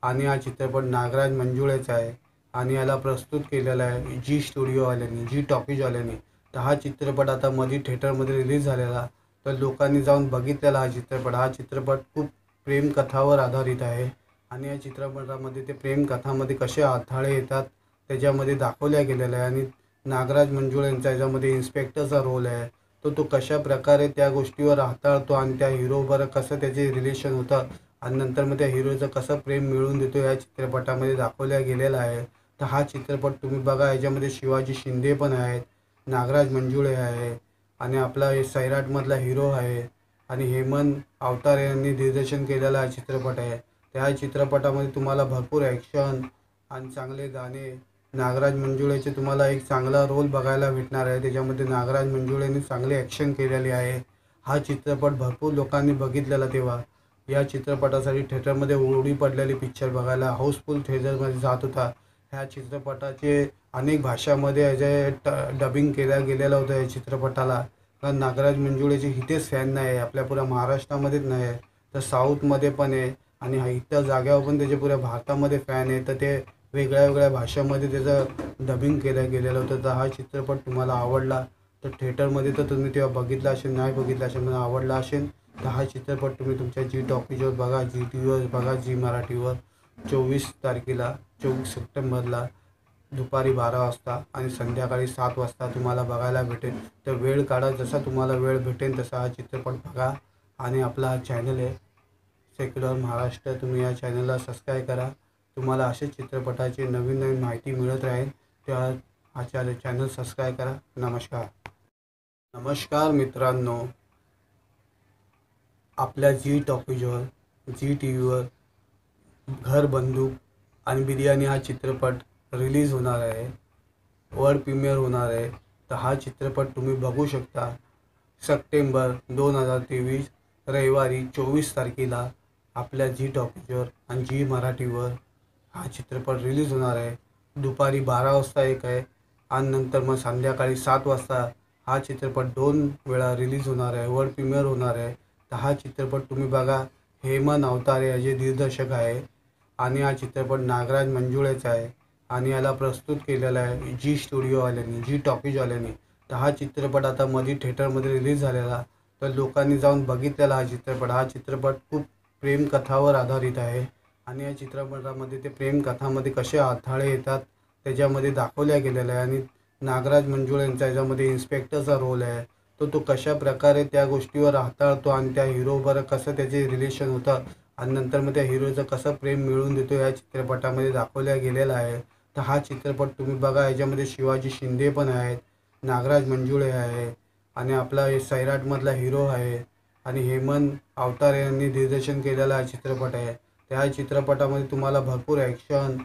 आणि हा चित्रपट नागराज मंजुळेचा आहे आणि याला प्रस्तुत केलेला आहे जी स्टुडिओवाल्यांनी, जी टॉकीजवाल्यांनी. तर हा चित्रपट आता मध्ये थिएटरमध्ये रिलीज झालेला, तर लोकांनी जाऊन बघितलेला हा चित्रपट. हा चित्रपट खूप प्रेमकथावर आधारित आहे आणि या चित्रपटामध्ये ते प्रेमकथामध्ये कसे अडथळे येतात त्याच्यामध्ये दाखवल्या गेलेलं आहे आणि नागराज मंजुळे यांचा याच्यामध्ये इन्स्पेक्टरचा रोल आहे. तो कशा प्रकारे त्या गोष्टीवर हाताळतो आणि त्या हिरोबरोबर कसं त्याचे रिलेशन होतं आणि नंतर मग त्या हिरोचं कसं प्रेम मिळवून देतो या चित्रपटामध्ये दाखवल्या गेलेला आहे. तर हा चित्रपट तुम्ही बघा. याच्यामध्ये शिवाजी शिंदे पण आहेत, नागराज मंजुळे आहे आणि आपला हे सैराटमधला हिरो आहे आणि हेमंत अवतारे यांनी दिग्दर्शन केलेला हा चित्रपट आहे. त्या चित्रपटामध्ये तुम्हाला भरपूर ॲक्शन आणि चांगले गाणे, नागराज मंजुळेचे तुम्हाला एक चांगला रोल बघायला भेटणार आहे. त्याच्यामध्ये नागराज मंजुळेने चांगली ॲक्शन केलेली आहे. हा चित्रपट भरपूर लोकांनी बघितलेला तेव्हा. या चित्रपटासाठी थिएटरमध्ये ओळी पडलेली पिक्चर बघायला हाऊसफुल थिएटरमध्ये जात होता. ह्या चित्रपटाचे अनेक भाषामध्ये डबिंग केल्या गेलेलं होतं या चित्रपटाला. कारण नागराज मंजुळेचे इथेच फॅन नाही आहे, आपल्या पुऱ्या महाराष्ट्रामध्येच नाही आहे, तर साऊथमध्ये पण आहे आणि इतर जाग्यावर पण त्याचे पुऱ्या भारतामध्ये फॅन आहे. तर ते वेगळ्या वेगळ्या भाषामध्ये त्याचं डबिंग केलं गेलेलं होतं. तर हा चित्रपट तुम्हाला आवडला तर थिएटरमध्ये तर तुम्ही तेव्हा बघितला असेल, नाही बघितला असेल, मला आवडला असेल तर हा चित्रपट तुम्ही तुमच्या जी टॉकीजवर बघा, जी टी व्हीवर बघा, जी मराठीवर 24 तारखेला 24 सप्टेंबरला दुपारी 12 वाजता आणि संध्याकाळी 7 वाजता तुम्हाला बघायला भेटेल. तर वेळ काढा, जसा तुम्हाला वेळ भेटेल तसा हा चित्रपट बघा. आणि आपला हा चॅनल आहे सेक्युलर महाराष्ट्र, तुम्ही या चॅनलला सबस्क्राईब करा. तुम्हाला असे चित्रपटाची नवीन नवीन माहिती मिळत राहील. त्या हा चॅनल सबस्क्राईब करा. नमस्कार. नमस्कार मित्रांनो, आपल्या जी टॉकीजवर, जी टी व्हीवर घर बंदूक आणि बिर्याणी हा चित्रपट रिलीज होणार आहे. वर्ल्ड प्रीमियर होणार आहे. तर हा चित्रपट तुम्ही बघू शकता. सप्टेंबर 2023 रविवारी 24 तारखेला आपल्या जी टॉकीजवर आणि जी मराठीवर हा चित्रपट रिलीज होणार आहे. दुपारी 12 वाजता एक आहे आणि नंतर मग संध्याकाळी 7 वाजता हा चित्रपट 2 वेळा रिलीज होणार आहे. वर्ल्ड प्रीमियर होणार आहे. तर हा चित्रपट तुम्ही बघा. हेमंत अवतारे याचे दिग्दर्शक आहे आणि हा चित्रपट नागराज मंजुळेचा आहे आणि याला प्रस्तुत केलेला आहे जी स्टुडिओवाल्यांनी, जी टॉकीजवाल्यांनी. तर हा चित्रपट आता मध्ये थिएटरमध्ये रिलीज झालेला, तर लोकांनी जाऊन बघितलेला हा चित्रपट. हा चित्रपट खूप प्रेमकथावर आधारित आहे आणि या चित्रपटामध्ये ते प्रेमकथामध्ये कसे अडथळे येतात त्याच्यामध्ये दाखवल्या गेलेलं आहे आणि नागराज मंजुळे यांचा याच्यामध्ये इन्स्पेक्टरचा रोल आहे. तो कशा प्रकारे त्या गोष्टीवर हाताळतो आणि त्या हिरोबरोबर कसं त्याचे रिलेशन होतं आणि नंतर मग त्या हिरोचं कसं प्रेम मिळवून देतो या चित्रपटामध्ये दाखवल्या गेलेला आहे. तर हा चित्रपट तुम्ही बघा. याच्यामध्ये शिवाजी शिंदे पण आहेत, नागराज मंजुळे आहे आणि आपला हे सैराटमधला हिरो आहे आणि हेमंत अवतारे यांनी दिग्दर्शन केलेला हा चित्रपट आहे. त्या चित्रपटामध्ये तुम्हाला भरपूर ॲक्शन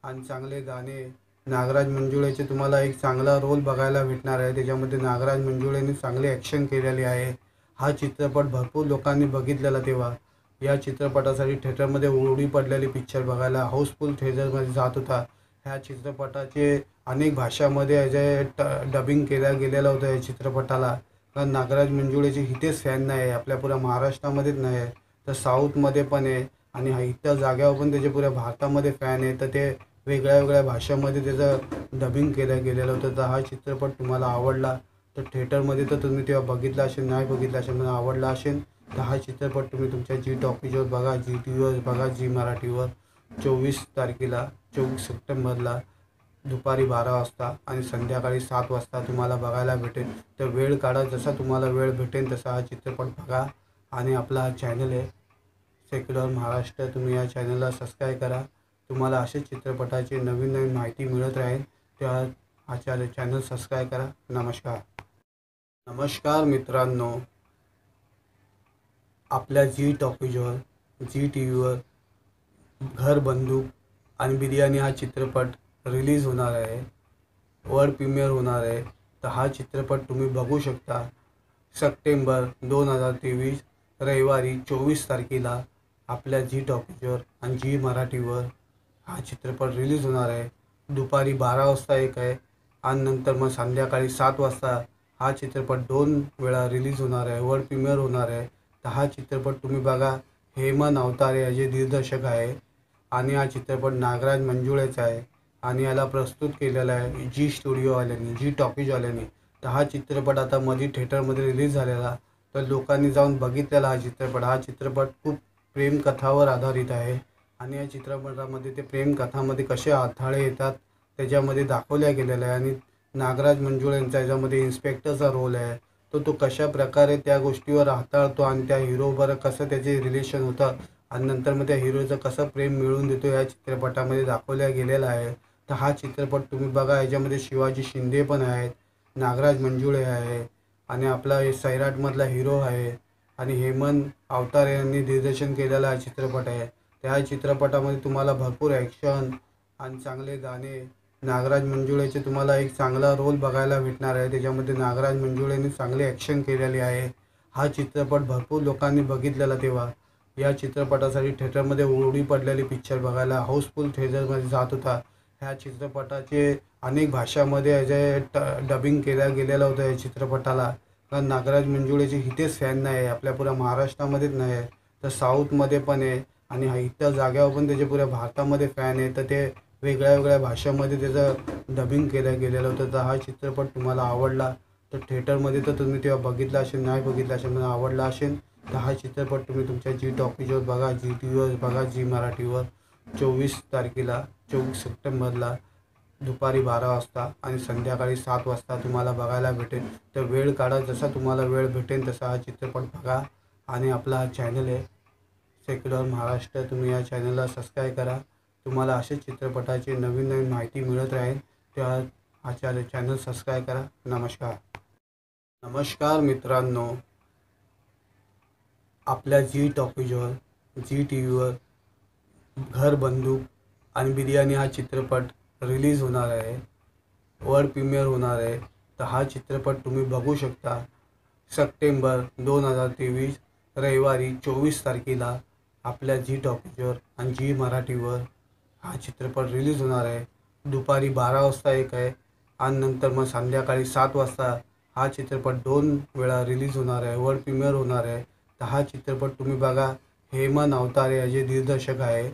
आणि चांगले गाणे, नागराज मंजुळेचे तुम्हाला एक चांगला रोल बघायला भेटणार आहे. त्याच्यामध्ये नागराज मंजुळेने चांगली ॲक्शन केलेली आहे. हा चित्रपट भरपूर लोकांनी बघितलेला तेव्हा. या चित्रपटासाठी थिएटरमध्ये ओळी पडलेली पिक्चर बघायला हाऊसफुल थिएटरमध्ये जात होता. ह्या चित्रपटाचे अनेक भाषामध्ये डबिंग केल्या गेलेलं होतं या चित्रपटाला. कारण नागराज मंजुळेचे इथेच फॅन नाही आहे, आपल्या पुऱ्या महाराष्ट्रामध्येच नाही आहे, तर साऊथमध्ये पण आहे आणि इतर जाग्यावर पण त्याचे पुऱ्या भारतामध्ये फॅन आहे. तर ते वेगळ्या वेगळ्या भाषामध्ये त्याचं डबिंग केलं गेलेलं होतं. तर हा चित्रपट तुम्हाला आवडला तर थिएटरमध्ये तर तुम्ही तेव्हा बघितला असेल, नाही बघितला असेल, मला आवडला असेल तर हा चित्रपट तुम्ही तुमच्या जी टॉकीजवर बघा, जी टी व्हीवर बघा, जी मराठीवर 24 तारखेला 24 सप्टेंबरला दुपारी 12 वाजता आणि संध्याकाळी 7 वाजता तुम्हाला बघायला भेटेल. तर वेळ काढा, जसा तुम्हाला वेळ भेटेल तसा हा चित्रपट बघा. आणि आपला हा चॅनल आहे सेक्युलर महाराष्ट्र, तुम्ही या चॅनलला सबस्क्राईब करा. तुम्हाला असेच चित्रपटाची नवीन नवीन माहिती मिळत राहील. त्या हा चॅनल सबस्क्राईब करा. नमस्कार. नमस्कार मित्रांनो, आपल्या जी टॉकीजवर, जी टी व्हीवर घर बंदूक आणि बिर्याणी हा चित्रपट रिलीज होणार आहे. वर्ल्ड प्रीमियर होणार आहे. तर हा चित्रपट तुम्ही बघू शकता. सप्टेंबर 2023 रविवारी 24 तारखेला आपल्या जी टॉकीजवर आणि जी मराठीवर हा चित्रपट रिलीज होणार आहे. दुपारी 12 वाजता एक आहे आणि नंतर मग संध्याकाळी 7 वाजता हा चित्रपट 2 वेळा रिलीज होणार आहे. वर्ल्ड प्रीमियर होणार आहे. तर हा चित्रपट तुम्ही बघा. हेमंत अवतारे हे जे दिग्दर्शक आहे आणि हा चित्रपट नागराज मंजुळेचा आहे आणि याला प्रस्तुत केलेला आहे जी स्टुडिओवाल्यांनी, जी टॉकीजवाल्यांनी. तर हा चित्रपट आता मध्ये थिएटरमध्ये रिलीज झालेला, तर लोकांनी जाऊन बघितलेला हा चित्रपट. हा चित्रपट खूप प्रेमकथावर आधारित आहे आणि या चित्रपटामध्ये ते प्रेमकथामध्ये कसे अडथळे येतात त्याच्यामध्ये दाखवल्या गेलेलं आहे. आणि नागराज मंजुळे यांचा याच्यामध्ये इन्स्पेक्टरचा रोल आहे. तो कशा प्रकारे त्या गोष्टीवर हाताळतो आणि त्या हिरोबरोबर कसं त्याचे रिलेशन होतं आणि नंतर मग त्या हिरोचं कसं प्रेम मिळवून देतो या चित्रपटामध्ये दाखवल्या गेलेला आहे. तर हा चित्रपट तुम्ही बघा. याच्यामध्ये शिवाजी शिंदे पण आहेत, नागराज मंजुळे आहे आणि आपला सैराटमधला हिरो आहे आणि हेमंत अवतारे यांनी दिग्दर्शन केलेला हा चित्रपट आहे. त्या चित्रपटामध्ये तुम्हाला भरपूर ॲक्शन आणि चांगले गाणे, नागराज मंजुळेचे तुम्हाला एक चांगला रोल बघायला भेटणार आहे. त्याच्यामध्ये नागराज मंजुळेने चांगली ॲक्शन केलेली आहे. हा चित्रपट भरपूर लोकांनी बघितलेला तेव्हा. या चित्रपटासाठी थिएटरमध्ये ओळी पडलेली पिक्चर बघायला हाऊसफुल थिएटरमध्ये जात होता. ह्या चित्रपटाचे अनेक भाषामध्ये डबिंग केल्या गेलेलं होतं या चित्रपटाला. कारण नागराज मंजुळेचे इथेच फॅन नाही आहे, आपल्या पुऱ्या महाराष्ट्रामध्येच नाही आहे, तर साऊथमध्ये पण आहे आणि इतर जाग्यावर पण त्याचे पुऱ्या भारतामध्ये फॅन आहे. तर ते वेगळ्या वेगळ्या भाषांमध्ये त्याचं डबिंग केलं गेलेलं होतं. तर हा चित्रपट तुम्हाला आवडला तर थिएटरमध्ये तर तुम्ही तेव्हा बघितला असेल, नाही बघितला असेल, मला आवडला असेल तर हा चित्रपट तुम्ही तुमच्या जी टॉकीजवर बघा, जी टी व्हीवर बघा, जी मराठीवर 24 तारखेला 24 सप्टेंबरला दुपारी 12 वाजता आणि संध्याकाळी 7 वाजता तुम्हाला बघायला भेटेल. तर वेळ काढा, जसा तुम्हाला वेळ भेटेल तसा हा चित्रपट बघा. आणि आपला हा चॅनल आहे सेक्युलर महाराष्ट्र, तुम्ही या चॅनलला सबस्क्राईब करा. तुम्हाला असेच चित्रपटाची नवीन नवीन माहिती मिळत राहील. तेव्हा हा चॅनल सबस्क्राईब करा. नमस्कार. नमस्कार मित्रांनो, आपल्या जी टॉकीजवर, जी टी व्हीवर घर बंदूक आणि बिर्याणी हा चित्रपट रिलीज होणार आहे. वर्ल्ड प्रीमियर होणार आहे. तर हा चित्रपट तुम्ही बघू शकता. सप्टेंबर 2023 रविवारी 24 तारखेला आपल्या जी टॉकीजवर आणि जी मराठीवर हा चित्रपट रिलीज होणार आहे. दुपारी 12 वाजता एक आहे आणि नंतर मग संध्याकाळी 7 वाजता हा चित्रपट 2 वेळा रिलीज होणार आहे. वर्ल्ड प्रीमियर होणार आहे. तर हा चित्रपट तुम्ही बघा. हेमंत अवतारे हे जे दिग्दर्शक आहे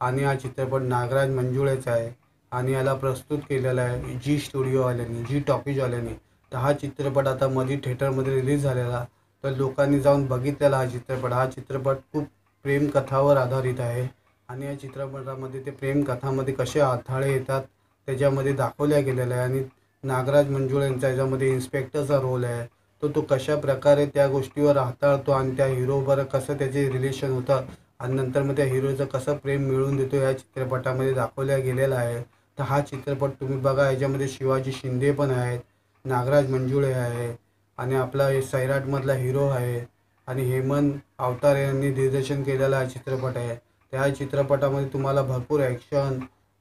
आणि हा चित्रपट नागराज मंजुळेचा आहे आणि याला प्रस्तुत केलेला आहे जी स्टुडिओवाल्यांनी, जी टॉकीजवाल्यांनी. तर हा चित्रपट आता मध्ये थिएटरमध्ये रिलीज झालेला, तर लोकांनी जाऊन बघितलेला हा चित्रपट. हा चित्रपट खूप प्रेमकथावर आधारित आहे आणि या चित्रपटामध्ये ते प्रेमकथामध्ये कसे अडथळे येतात त्याच्यामध्ये दाखवल्या गेलेलं आहे. आणि नागराज मंजुळे यांचा याच्यामध्ये इन्स्पेक्टरचा रोल आहे. तो कशा प्रकारे त्या गोष्टीवर हाताळतो आणि त्या हिरोबरोबर कसं त्याचे रिलेशन होतं आणि नंतर मग त्या हिरोचं कसं प्रेम मिळवून देतो या चित्रपटामध्ये दाखवल्या गेलेला आहे. तर हा चित्रपट तुम्ही बघा. याच्यामध्ये शिवाजी शिंदे पण आहेत, नागराज मंजुळे आहे आणि आपला सैराटमधला हिरो आहे आणि हेमंत अवतारे यांनी दिग्दर्शन केलेला हा चित्रपट आहे. त्या चित्रपटामध्ये तुम्हाला भरपूर ॲक्शन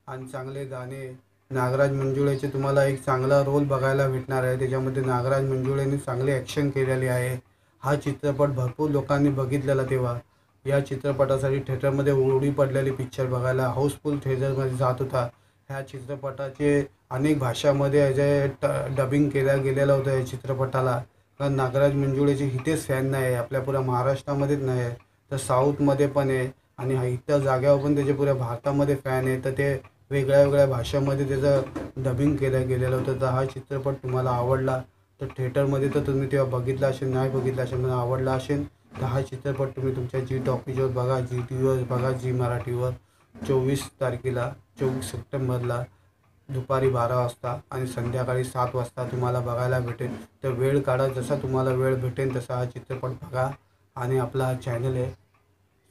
आणि चांगले गाणे, नागराज मंजुळेचे तुम्हाला एक चांगला रोल बघायला भेटणार आहे. त्याच्यामध्ये नागराज मंजुळेने चांगली ॲक्शन केलेली आहे. हा चित्रपट भरपूर लोकांनी बघितलेला तेव्हा. या चित्रपटासाठी थिएटरमध्ये ओळी पडलेली पिक्चर बघायला हाऊसफुल थिएटरमध्ये जात होता. ह्या चित्रपटाचे अनेक भाषामध्ये डबिंग केल्या गेलेलं होतं या चित्रपटाला. कारण नागराज मंजुळेचे इथेच फॅन नाही आहे, आपल्या पुऱ्या महाराष्ट्रामध्येच नाही आहे, तर साऊथमध्ये पण आहे आणि इतर जाग्यावर पण त्याचे पुऱ्या भारतामध्ये फॅन आहे. तर ते वेगळ्या वेगळ्या भाषांमध्ये त्याचं डबिंग केलं गेलेलं होतं. तर हा चित्रपट तुम्हाला आवडला तर थिएटरमध्ये तर तुम्ही तेव्हा बघितला असेल, नाही बघितला असेल, मला आवडला असेल तर हा चित्रपट तुम्ही तुमच्या जी टॉकीजवर बघा, जी टी व्हीवर बघा, जी मराठीवर 24 तारखेला 24 सप्टेंबरला दुपारी 12 वाजता आणि संध्याकाळी 7 वाजता तुम्हाला बघायला भेटेल. तर वेळ काढा, जसा तुम्हाला वेळ भेटेल तसा हा चित्रपट बघा. आणि आपला हा चॅनल आहे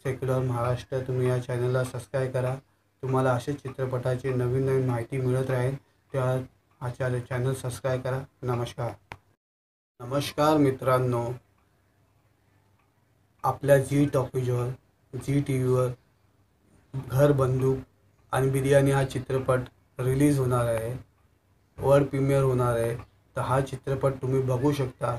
सेक्युलर महाराष्ट्र, तुम्ही या चॅनलला सबस्क्राईब करा. तुम्हाला असेच चित्रपटाची नवीन नवीन माहिती मिळत राहील. तेव्हा हा चॅनल सबस्क्राईब करा. नमस्कार. नमस्कार मित्रांनो, आपल्या झी टॉकीजवर, झी टी व्हीवर घर बंदूक आणि बिर्याणी हा चित्रपट रिलीज होणार आहे. वर्ल्ड प्रीमियर होणार आहे. तर हा चित्रपट तुम्ही बघू शकता.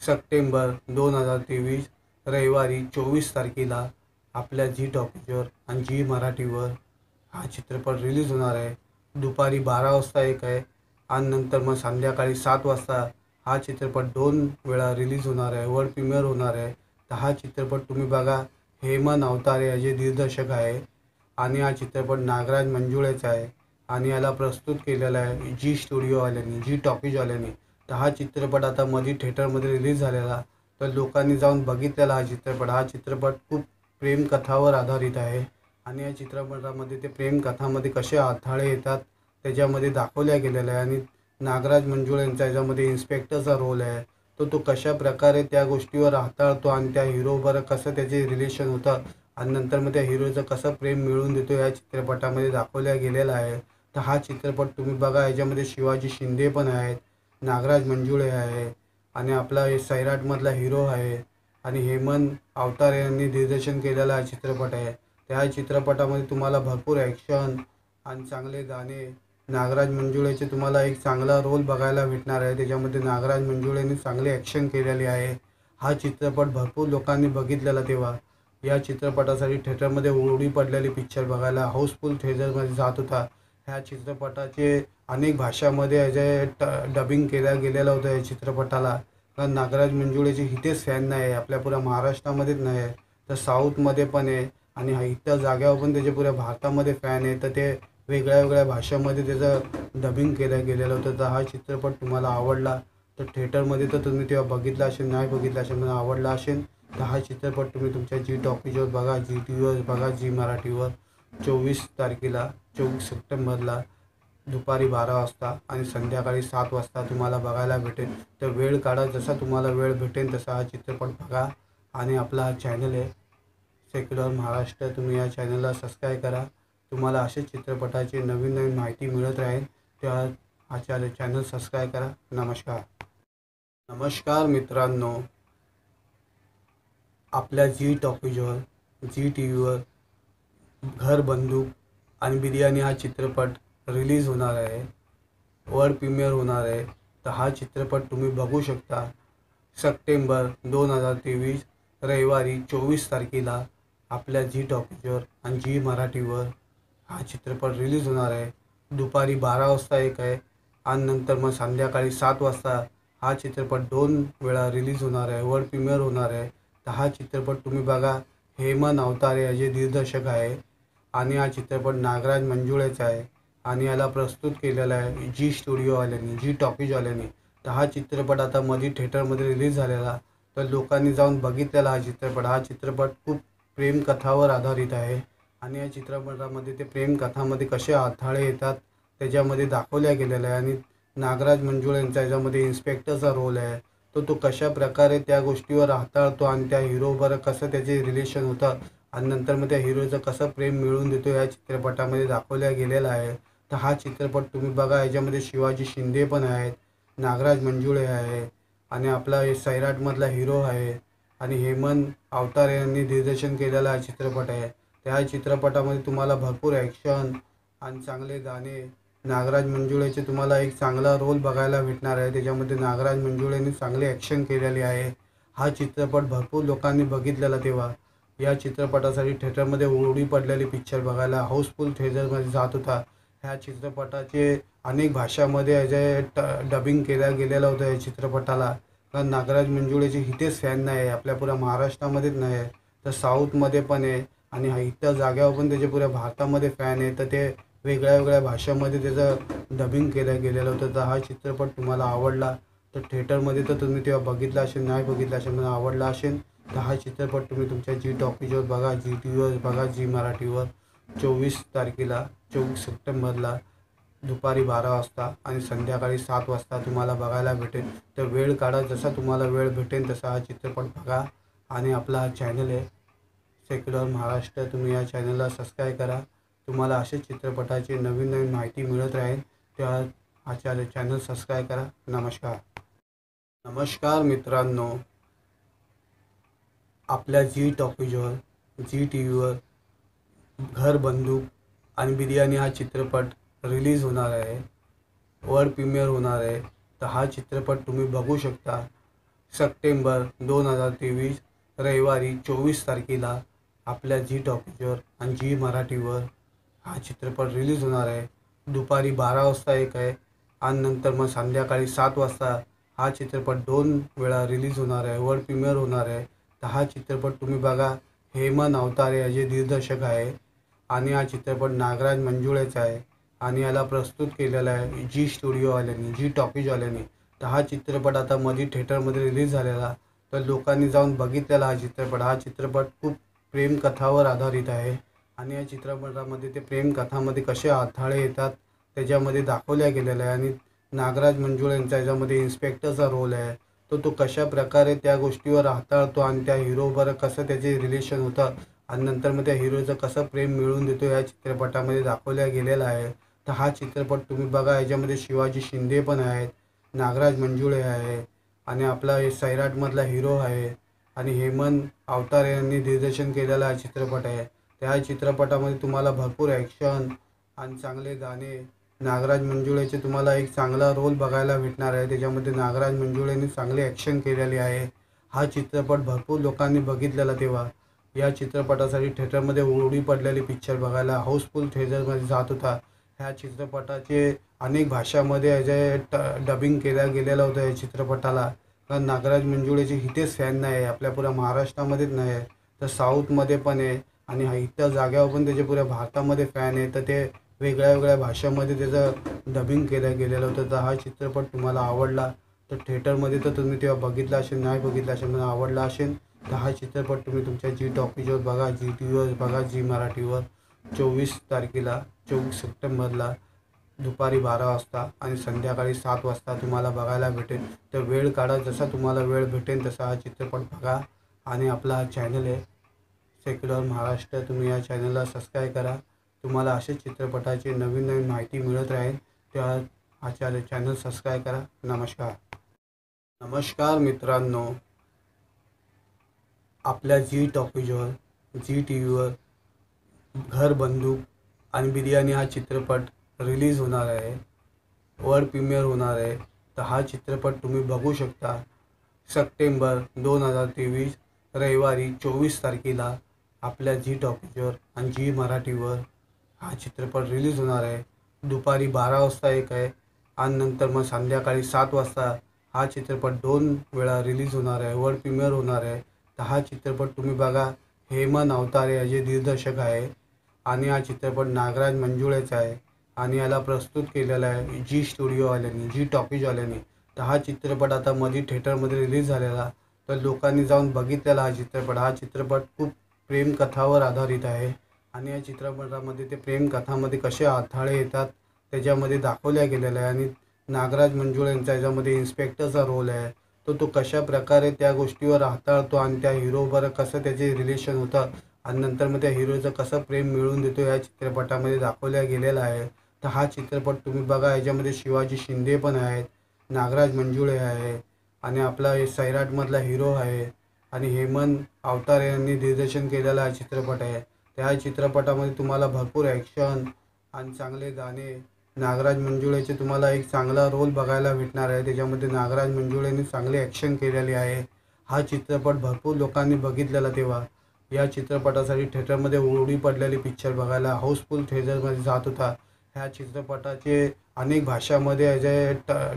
सप्टेंबर 2023 रविवारी 24 तारखेला आपल्या झी टॉकीजवर आणि झी मराठीवर हा चित्रपट रिलीज होणार आहे. दुपारी 12 वाजता एक आहे आणि नंतर मग संध्याकाळी 7 वाजता हा चित्रपट 2 वेळा रिलीज होणार आहे. वर्ल्ड प्रीमियर होणार आहे. तर हा चित्रपट तुम्ही बघा. हेमंत अवतारे हे जे दिग्दर्शक आहे आणि हा चित्रपट नागराज मंजुळेचा आहे आणि याला प्रस्तुत केलेला आहे जी स्टुडिओवाल्यांनी, जी टॉकीजवाल्यांनी. तर हा चित्रपट आता मध्ये थिएटरमध्ये रिलीज झालेला, तर लोकांनी जाऊन बघितलेला हा चित्रपट. हा चित्रपट खूप प्रेमकथावर आधारित आहे आणि या चित्रपटामध्ये ते प्रेमकथामध्ये कसे अडथळे येतात त्याच्यामध्ये दाखवल्या गेलेलं आहे. आणि नागराज मंजुळे यांचा याच्यामध्ये इन्स्पेक्टरचा रोल आहे. तो कशा प्रकारे त्या गोष्टीवर हाताळतो आणि त्या हिरोबरोबर कसं त्याचे रिलेशन होतं आणि नंतर मग त्या हिरोचं कसं प्रेम मिळवून देतो या चित्रपटामध्ये दाखवल्या गेलेला आहे. तर हा चित्रपट तुम्ही बघा. याच्यामध्ये शिवाजी शिंदे पण आहेत, नागराज मंजुळे आहे आणि आपला सैराटमधला हिरो आहे आणि हेमंत अवतारे यांनी दिग्दर्शन केलेला हा चित्रपट आहे. त्या चित्रपटामध्ये तुम्हाला भरपूर ॲक्शन आणि चांगले गाणे, नागराज मंजुळेचे तुम्हाला एक चांगला रोल बघायला भेटणार आहे. त्याच्यामध्ये नागराज मंजुळेने चांगले ॲक्शन केलेले आहे. हा चित्रपट भरपूर लोकांनी बघितलेला तेव्हा. या चित्रपटासाठी थिएटरमध्ये ओढी पडलेली पिक्चर बघायला हाऊसफुल थिएटरमध्ये जात होता. ह्या चित्रपटाचे अनेक भाषामध्ये डबिंग केल्या गेलेलं होतं या चित्रपटाला. कारण नागराज मंजुळेचे इथेच फॅन नाही आहे, आपल्या पुऱ्या महाराष्ट्रामध्येच नाही आहे, तर साऊथमध्ये पण आहे आणि इतर जाग्यावर पण त्याचे पुऱ्या भारतामध्ये फॅन आहे. तर ते वेगळ्या वेगळ्या भाषांमध्ये त्याचं डबिंग केलं गेलेलं होतं. तर हा चित्रपट तुम्हाला आवडला तर थिएटरमध्ये तर तुम्ही तेव्हा बघितला असेल, नाही बघितला असेल पण आवडला असेल तर हा चित्रपट तुम्ही तुमच्या झी टॉकीजवर बघा, झी टी व्हीवर बघा, झी मराठीवर 24 तारखेला 24 सप्टेंबरला दुपारी 12 वाजता आणि संध्याकाळी 7 वाजता तुम्हाला बघायला भेटेल. तर वेळ काढा, जसा तुम्हाला वेळ भेटेल तसा हा चित्रपट बघा. आणि आपला हा चॅनल आहे सेक्युलर महाराष्ट्र, तुम्ही या चॅनलला सबस्क्राईब करा. तुम्हाला असेच चित्रपटाची नवीन नवीन माहिती मिळत राहील. तेव्हा हा चॅनल सबस्क्राईब करा. नमस्कार. नमस्कार मित्रांनो, आपल्या झी टॉकीजवर, झी टी व्हीवर घर बंदूक आणि बिर्याणी हा चित्रपट रिलीज होणार आहे. वर्ल्ड प्रीमियर होणार आहे. तर हा चित्रपट तुम्ही बघू शकता. सप्टेंबर 2023 रविवारी 24 तारखेला आपल्या झी टॉकीजवर आणि झी मराठीवर हा चित्रपट रिलीज होणार आहे. दुपारी 12 वाजता एक आहे आणि नंतर मग संध्याकाळी 7 वाजता हा चित्रपट 2 वेळा रिलीज होणार आहे. वर्ल्ड प्रीमियर होणार आहे. तर हा चित्रपट तुम्ही बघा. हेमंत अवतारे हे जे दिग्दर्शक आहे आणि हा चित्रपट नागराज मंजुळेचा आहे आणि याला प्रस्तुत केलेला आहे जी स्टुडिओवाल्यांनी, जी टॉकीजवाल्यांनी. तर हा चित्रपट आता मध्ये थिएटरमध्ये रिलीज झालेला, तर लोकांनी जाऊन बघितलेला हा चित्रपट. हा चित्रपट खूप प्रेमकथावर आधारित आहे आणि या चित्रपटामध्ये ते प्रेमकथामध्ये कसे अडथळे येतात त्याच्यामध्ये दाखवल्या गेलेलं आहे. आणि नागराज मंजुळे यांचा याच्यामध्ये इन्स्पेक्टरचा रोल आहे. तो कशा प्रकारे त्या गोष्टीवर हाताळतो आणि त्या हिरोबरोबर कसं त्याचे रिलेशन होतं आणि नंतर मग त्या हिरोचं कसं प्रेम मिळवून देतो या चित्रपटामध्ये दाखवल्या गेलेला आहे. तर हा चित्रपट तुम्ही बघा. याच्यामध्ये शिवाजी शिंदे पण आहेत, नागराज मंजुळे आहे आणि आपला सैराटमधला हिरो आहे आणि हेमंत अवतारे यांनी दिग्दर्शन केलेला हा चित्रपट आहे. त्या चित्रपटामध्ये तुम्हाला भरपूर ॲक्शन आणि चांगले गाणे, नागराज मंजुळेचे तुम्हाला एक चांगला रोल बघायला भेटणार आहे. त्याच्यामध्ये नागराज मंजुळेने चांगले ॲक्शन केलेले आहे. हा चित्रपट भरपूर लोकांनी बघितलेला तेव्हा. या चित्रपटासाठी थिएटरमध्ये ओढी पडलेली पिक्चर बघायला हाऊसफुल थिएटरमध्ये जात होता. ह्या चित्रपटाचे अनेक भाषामध्ये डबिंग केल्या गेलेलं होतं या चित्रपटाला. कारण नागराज मंजुळेचे इथेच फॅन नाही आहे, आपल्या पुऱ्या महाराष्ट्रामध्येच नाही आहे, तर साऊथमध्ये पण आहे आणि इतर जाग्यावर पण त्याचे पुऱ्या भारतामध्ये फॅन आहे. तर ते वेगळ्या वेगळ्या भाषांमध्ये त्याचं डबिंग केलं गेलेलं होतं. तर हा चित्रपट तुम्हाला आवडला तर थिएटरमध्ये तर तुम्ही तेव्हा बघितला असेल, नाही बघितला असेल पण आवडला असेल तर हा चित्रपट तुम्ही तुमच्या झी टॉकीजवर बघा, झी टी व्हीवर बघा, झी मराठीवर 24 तारखेला 24 सप्टेंबरला दुपारी 12 वाजता आणि संध्याकाळी 7 वाजता तुम्हाला बघायला भेटेल. तर वेळ काढा, जसा तुम्हाला वेळ भेटेल तसा हा चित्रपट बघा. आणि आपला हा चॅनल आहे सेक्युलर महाराष्ट्र, तुम्ही या चॅनलला सबस्क्राईब करा. तुम्हाला असेच चित्रपटाची नवीन नवीन माहिती मिळत राहील. तेव्हा हा चॅनल सबस्क्राईब करा. नमस्कार. नमस्कार मित्रांनो, आपल्या जी टॉकीजवर, जी टी व्हीवर घर बंदूक आणि बिर्याणी हा चित्रपट रिलीज होणार आहे. वर्ल्ड प्रीमियर होणार आहे. तर हा चित्रपट तुम्ही बघू शकता. सप्टेंबर 2023 रविवारी 24 तारखेला आपल्या जी टॉकीजवर आणि जी मराठीवर हा चित्रपट रिलीज होणार आहे. दुपारी 12 वाजता एक आहे आणि नंतर मग संध्याकाळी 7 वाजता हा चित्रपट 2 वेळा रिलीज होणार आहे. वर्ल्ड प्रीमियर होणार आहे. तर हा चित्रपट तुम्ही बघा. हेमंत अवतारे याचे दिग्दर्शक आहे आणि हा चित्रपट नागराज मंजुळेचा आहे आणि याला प्रस्तुत केलेला आहे जी स्टुडिओवाल्यांनी, जी टॉकीजवाल्यांनी. तर हा चित्रपट आता मध्ये थिएटरमध्ये रिलीज झालेला, तर लोकांनी जाऊन बघितलेला हा चित्रपट. हा चित्रपट खूप प्रेमकथावर आधारित आहे आणि या चित्रपटामध्ये ते प्रेमकथामध्ये कसे अडथळे येतात त्याच्यामध्ये दाखवल्या गेलेलं आहे आणि नागराज मंजुळेंचा याच्यामध्ये इन्स्पेक्टरचा रोल आहे. तो कशा प्रकारे त्या गोष्टीवर हाताळतो आणि त्या हिरोबरोबर कसं त्याचे रिलेशन होतं आणि नंतर मग त्या हिरोचं कसं प्रेम मिळवून देतो या चित्रपटामध्ये दाखवल्या गेलेला आहे. तर हा चित्रपट तुम्ही बघा. याच्यामध्ये शिवाजी शिंदे पण आहेत, नागराज मंजुळे आहे आणि आपला सैराटमधला हिरो आहे आणि हेमंत अवतारे यांनी दिग्दर्शन केलेला हा चित्रपट आहे. त्या चित्रपटामध्ये तुम्हाला भरपूर ॲक्शन आणि चांगले गाणे, नागराज मंजुळेचे तुम्हाला एक चांगला रोल बघायला भेटणार आहे. त्याच्यामध्ये नागराज मंजुळेंनी चांगली ॲक्शन केलेली आहे. हा चित्रपट भरपूर लोकांनी बघितलेला तेव्हा. या चित्रपटासाठी थिएटरमध्ये ओढी पडलेली पिक्चर बघायला हाऊसफुल थिएटरमध्ये जात होता. ह्या चित्रपटाचे अनेक भाषामध्ये डबिंग केल्या गेलेलं होतं या चित्रपटाला. कारण नागराज मंजुळेचे इथेच फॅन नाही आहे, आपल्या पुऱ्या महाराष्ट्रामध्येच नाही आहे, तर साऊथमध्ये पण आहे आणि इतर जाग्यावर पण त्याचे पुऱ्या भारतामध्ये फॅन आहे. तर ते वेगळ्या वेगळ्या भाषांमध्ये त्याचं डबिंग केलं गेलेलं होतं. तर हा चित्रपट तुम्हाला आवडला तर थिएटरमध्ये तर तुम्ही तेव्हा बघितला असेल, नाही बघितला असेल, मला आवडला असेल तर हा चित्रपट तुम्ही तुमच्या जी टॉकीजवर बघा, जी टी व्हीवर बघा, जी मराठीवर 24 तारखेला, 24 सप्टेंबरला दुपारी 12 वाजता आणि संध्याकाळी 7 वाजता तुम्हाला बघायला भेटेल. तर वेळ काढा, जसा तुम्हाला वेळ भेटेल तसा हा चित्रपट बघा आणि आपला हा चॅनल आहे सेक्युलर महाराष्ट्र, तुम्ही या चॅनलला सबस्क्राईब करा. तुम्हाला असेच चित्रपटाची नवीन नवीन माहिती मिळत राहील. त्या हा चॅनल सबस्क्राईब करा. नमस्कार. नमस्कार मित्रांनो, आपल्या जी टॉकीजवर, जी टी व्हीवर घर बंदूक आणि बिर्याणी हा चित्रपट रिलीज होणार आहे. वर्ल्ड प्रीमियर होणार आहे. तर हा चित्रपट तुम्ही बघू शकता. सप्टेंबर 2023 रविवारी 24 तारखेला आपल्या जी टॉकीजवर आणि जी मराठीवर हा चित्रपट रिलीज होणार आहे. दुपारी 12 वाजता एक आहे आणि नंतर मग संध्याकाळी 7 वाजता हा चित्रपट 2 वेळा रिलीज होणार आहे. वर्ल्ड प्रीमियर होणार आहे. तर हा चित्रपट तुम्ही बघा. हेमंत अवतारे याचे दिग्दर्शक आहे आणि हा चित्रपट नागराज मंजुळेचा आहे आणि याला प्रस्तुत केलेला आहे जी स्टुडिओवाल्यांनी, जी टॉकीजवाल्यांनी. तर हा चित्रपट आता मध्ये थिएटरमध्ये रिलीज झालेला, तर लोकांनी जाऊन बघितलेला हा चित्रपट. हा चित्रपट खूप प्रेमकथावर आधारित आहे आणि या चित्रपटामध्ये ते प्रेमकथामध्ये कसे अडथळे येतात त्याच्यामध्ये दाखवल्या गेलेलं आहे आणि नागराज मंजुळेंचा याच्यामध्ये इन्स्पेक्टरचा रोल आहे. तो कशा प्रकारे त्या गोष्टीवर हाताळतो आणि त्या हिरोबरोबर कसं त्याचे रिलेशन होतं आणि नंतर मग त्या हिरोचं कसं प्रेम मिळवून देतो या चित्रपटामध्ये दाखवल्या गेलेला आहे. तर हा चित्रपट तुम्ही बघा. याच्यामध्ये शिवाजी शिंदे पण आहेत, नागराज मंजुळे आहे आणि आपला सैराटमधला हिरो आहे आणि हेमंत अवतारे यांनी दिग्दर्शन केलेला हा चित्रपट आहे. त्या चित्रपटामध्ये तुम्हाला भरपूर ॲक्शन आणि चांगले गाणे, नागराज मंजुळेचे तुम्हाला एक चांगला रोल बघायला भेटणार आहे. त्याच्यामध्ये नागराज मंजुळेंनी चांगली ॲक्शन केलेली आहे. हा चित्रपट भरपूर लोकांनी बघितलेला तेव्हा. या चित्रपटासाठी थिएटरमध्ये ओढी पडलेली पिक्चर बघायला हाऊसफुल थिएटरमध्ये जात होता. ह्या चित्रपटाचे अनेक भाषामध्ये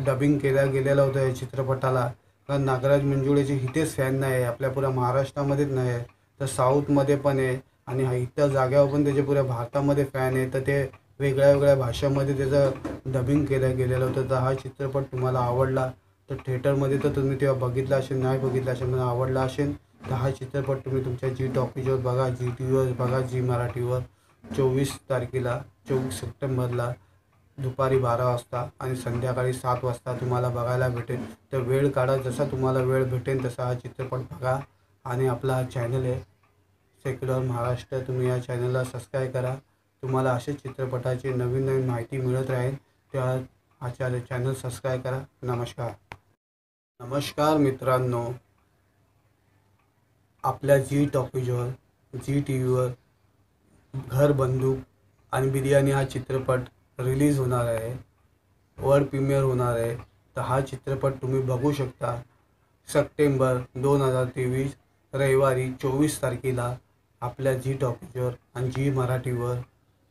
डबिंग केल्या गेलेलं होतं या चित्रपटाला. कारण नागराज मंजुळेचे इथेच फॅन नाही आहे, आपल्या पुऱ्या महाराष्ट्रामध्येच नाही आहे, तर साऊथमध्ये पण आहे आणि इतर जाग्यावर पण त्याचे पुऱ्या भारतामध्ये फॅन आहे. तर ते वेगळ्या वेगळ्या भाषांमध्ये त्याचं डबिंग केलं गेलेलं होतं. तर हा चित्रपट तुम्हाला आवडला तर थिएटरमध्ये तर तुम्ही तेव्हा बघितला असेल, नाही बघितला असेल, मला आवडला असेल तर हा चित्रपट तुम्ही तुमच्या जी टॉकीजवर बघा, जी टी व्हीवर बघा, जी मराठीवर 24 तारखेला, 24 सप्टेंबरला दुपारी 12 वाजता आणि संध्याकाळी 7 वाजता तुम्हाला बघायला भेटेल. तर वेळ काढा, जसा तुम्हाला वेळ भेटेल तसा हा चित्रपट बघा आणि आपला हा चॅनल आहे सेक्युलर महाराष्ट्र, तुम्ही या चॅनलला सबस्क्राईब करा. तुम्हाला असेच चित्रपटाची नवीन नवीन माहिती मिळत राहील. त्या हा चॅनल सबस्क्राईब करा. नमस्कार. नमस्कार मित्रांनो, आपल्या जी टॉकीजवर, जी टी व्हीवर घर बंदूक आणि बिर्याणी हा चित्रपट रिलीज होणार आहे. वर्ल्ड प्रीमियर होणार आहे. तर हा चित्रपट तुम्ही बघू शकता. सप्टेंबर 2023 रविवारी 24 तारखेला आपल्या जी टॉकीजवर आणि जी मराठीवर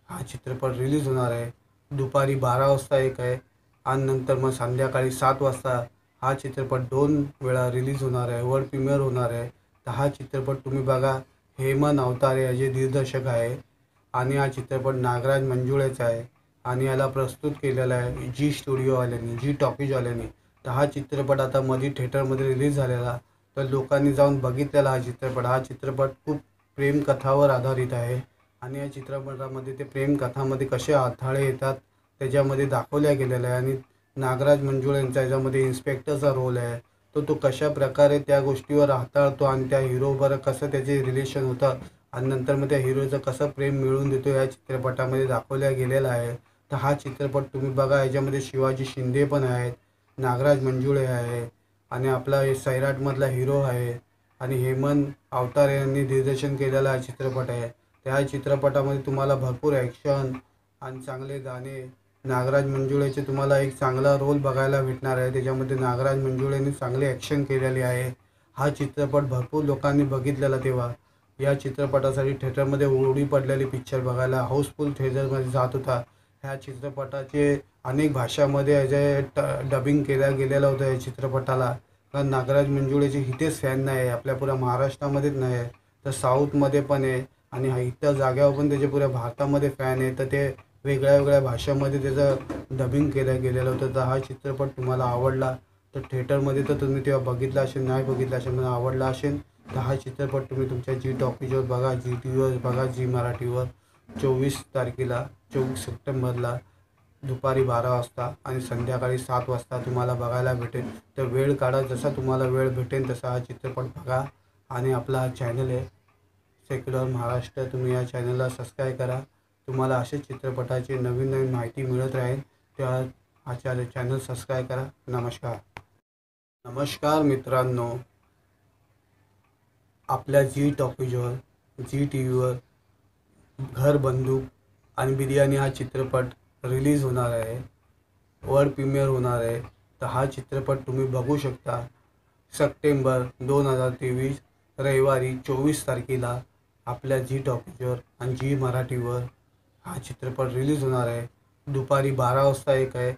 हा चित्रपट रिलीज होणार आहे. दुपारी 12 वाजता एक आहे आणि नंतर मग संध्याकाळी 7 वाजता हा चित्रपट 2 वेळा रिलीज होणार आहे. वर्ल्ड प्रीमियर होणार आहे. तर हा चित्रपट तुम्ही बघा. हेमंत अवतारे याचे दिग्दर्शक आहे आणि हा चित्रपट नागराज मंजुळेचा आहे आणि याला प्रस्तुत केलेला आहे जी स्टुडिओवाल्यांनी, जी टॉकीजवाल्यांनी. तर हा चित्रपट आता मध्ये थिएटरमध्ये रिलीज झालेला, तर लोकांनी जाऊन बघितलेला हा चित्रपट. हा चित्रपट खूप प्रेमकथावर आधारित आहे आणि या चित्रपटामध्ये ते प्रेमकथामध्ये कसे अडथळे येतात त्याच्यामध्ये दाखवल्या गेलेलं आहे आणि नागराज मंजुळे यांचा याच्यामध्ये इन्स्पेक्टरचा रोल आहे. तो कशा प्रकारे त्या गोष्टीवर हाताळतो आणि त्या हिरोबरोबर कसं त्याचे रिलेशन होतं आणि नंतर मग त्या हिरोचं कसं प्रेम मिळवून देतो या चित्रपटामध्ये दाखवल्या गेलेला आहे. तर हा चित्रपट तुम्ही बघा. याच्यामध्ये शिवाजी शिंदे पण आहेत, नागराज मंजुळे आहे आणि आपला सैराटमधला हिरो आहे आणि हेमंत अवतारे यांनी दिग्दर्शन केलेला हा चित्रपट आहे. त्या चित्रपटामध्ये तुम्हाला भरपूर ॲक्शन आणि चांगले गाणे, नागराज मंजुळेचे तुम्हाला एक चांगला रोल बघायला भेटणार आहे. त्याच्यामध्ये नागराज मंजुळेने चांगली ॲक्शन केलेली आहे. हा चित्रपट भरपूर लोकांनी बघितलेला तेव्हा. या चित्रपटासाठी थिएटरमध्ये उडी पडलेली पिक्चर बघायला हाऊसफुल थिएटरमध्ये जात होता. ह्या चित्रपटाचे अनेक भाषामध्ये डबिंग केल्या गेलेलं होतं या चित्रपटाला. कारण नागराज मंजुळेचे इथेच फॅन नाही आहे, आपल्या पुऱ्या महाराष्ट्रामध्येच नाही आहे, तर साऊथमध्ये पण आहे आणि इतर जाग्यावर पण त्याचे पुऱ्या भारतामध्ये फॅन आहे. तर ते वेगळ्या वेगळ्या भाषांमध्ये त्याचं डबिंग केलं गेलेलं होतं. तर हा चित्रपट तुम्हाला आवडला तर थिएटरमध्ये तर तुम्ही तेव्हा बघितला असेल, नाही बघितला असेल, मला आवडला असेल तर हा चित्रपट तुम्ही तुमच्या जी टॉकीजवर बघा, जी टी व्हीवर बघा, जी मराठीवर. 24 तारखेला, 24 सप्टेंबरला दुपारी 12 वाजता आणि संध्याकाळी 7 वाजता तुम्हाला बघायला भेटेल. तर वेळ काढा, जसा तुम्हाला वेळ भेटेल तसा हा चित्रपट बघा. आणि आपला हा चॅनल आहे सेक्युलर महाराष्ट्र, तुम्ही या चॅनलला सबस्क्राईब करा. तुम्हाला असेच चित्रपटाची नवीन नवीन माहिती मिळत राहील. त्या हा चॅनल सबस्क्राईब करा. नमस्कार. नमस्कार मित्रांनो, आपल्या जी टॉकीजवर, जी टी व्हीवर घर बंदूक आणि बिर्याणी हा चित्रपट रिलीज होणार आहे. वर्ल्ड प्रीमियर होणार आहे. तर हा चित्रपट तुम्ही बघू शकता. सप्टेंबर 2023 रविवारी 24 तारखेला आपल्या जी टॉकीजवर आणि जी मराठीवर हा चित्रपट रिलीज होणार आहे. दुपारी 12 वाजता एक आहे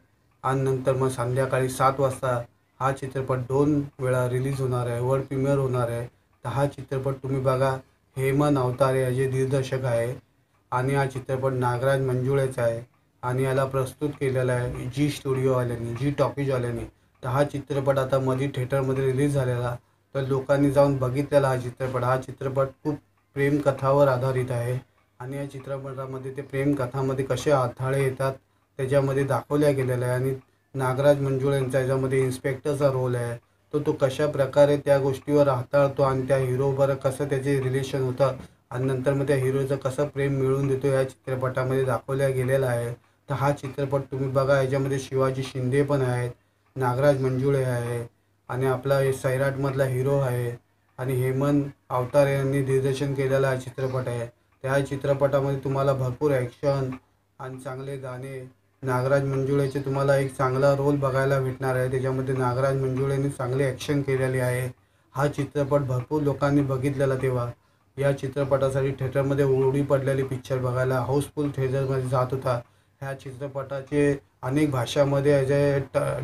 आणि नंतर मग संध्याकाळी 7 वाजता हा चित्रपट 2 वेळा रिलीज होणार आहे. वर्ल्ड प्रीमियर होणार आहे. तर हा चित्रपट तुम्ही बघा. हेमंत अवतारे याचे दिग्दर्शक आहे आणि हा चित्रपट नागराज मंजुळेचा आहे आणि याला प्रस्तुत केलेला आहे जी स्टुडिओवाल्यांनी, जी टॉकीजवाल्यांनी. तर हा चित्रपट आता मध्ये थिएटरमध्ये रिलीज झालेला, तर लोकांनी जाऊन बघितलेला हा चित्रपट. हा चित्रपट खूप प्रेमकथावर आधारित आहे आणि या चित्रपटामध्ये ते प्रेमकथामध्ये कसे अडथळे येतात त्याच्यामध्ये दाखवल्या गेलेलं आहे आणि नागराज मंजुळे यांचा याच्यामध्ये इन्स्पेक्टरचा रोल आहे. तो कशा प्रकारे त्या गोष्टीवर हाताळतो आणि त्या हिरोबरोबर कसं त्याचे रिलेशन होतं आणि नंतर मग त्या हिरोचं कसं प्रेम मिळवून देतो या चित्रपटामध्ये दाखवल्या गेलेला आहे. तर हा चित्रपट तुम्ही बघा. याच्यामध्ये शिवाजी शिंदे पण आहेत, नागराज मंजुळे आहे आणि आपला सैराटमधला हिरो आहे आणि हेमंत अवतारे यांनी दिग्दर्शन केलेला हा चित्रपट आहे. त्या चित्रपटामध्ये तुम्हाला भरपूर ॲक्शन आणि चांगले गाणे, नागराज मंजुळेचे तुम्हाला एक चांगला रोल बघायला भेटणार आहे. त्याच्यामध्ये नागराज मंजुळेने चांगली ॲक्शन केलेली आहे. हा चित्रपट भरपूर लोकांनी बघितलेला तेव्हा. या चित्रपटासाठी थिएटरमध्ये उडी पडलेली पिक्चर बघायला हाऊसफुल थिएटरमध्ये जात होता. ह्या चित्रपटाचे अनेक भाषामध्ये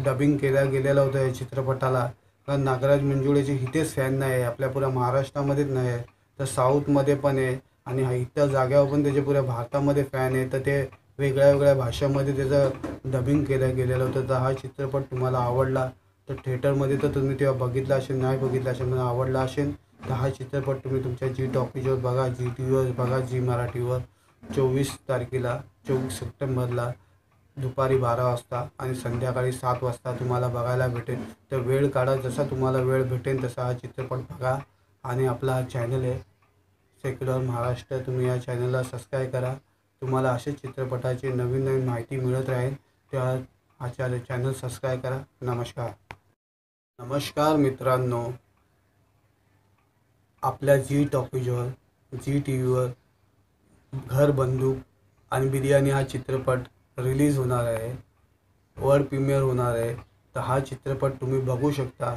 डबिंग केल्या गेलेलं होतं या चित्रपटाला. कारण नागराज मंजुळेचे इथेच फॅन नाही आहे, आपल्या पुऱ्या महाराष्ट्रामध्येच नाही आहे, तर साऊथमध्ये पण आहे आणि इतर जाग्यावर पण त्याचे पुऱ्या भारतामध्ये फॅन आहे. तर ते वेगळ्या वेगळ्या भाषांमध्ये त्याचं डबिंग केलं गेलेलं होतं. तर हा चित्रपट तुम्हाला आवडला तर थिएटरमध्ये तर तुम्ही तेव्हा बघितला असेल, नाही बघितला असेल, मला आवडला असेल तर हा चित्रपट तुम्ही तुमच्या जी टॉकीजवर बघा, जी टी व्हीवर बघा, जी मराठीवर. 24 तारखेला, 24 सप्टेंबरला दुपारी 12 वाजता आणि संध्याकाळी 7 वाजता तुम्हाला बघायला भेटेल. तर वेळ काढा, जसा तुम्हाला वेळ भेटेल तसा हा चित्रपट बघा. आणि आपला हा चॅनल आहे सेक्युलर महाराष्ट्र, तुम्ही या चॅनलला सबस्क्राईब करा. तुम्हाला असेच चित्रपटाची नवीन नवीन माहिती मिळत राहील. त्या हा चॅनल सबस्क्राईब करा. नमस्कार. नमस्कार मित्रांनो, आपल्या जी टॉकीजवर, जी टी व्हीवर घर बंदूक आणि बिर्याणी हा चित्रपट रिलीज होणार आहे. वर्ल्ड प्रीमियर होणार आहे. तर हा चित्रपट तुम्ही बघू शकता.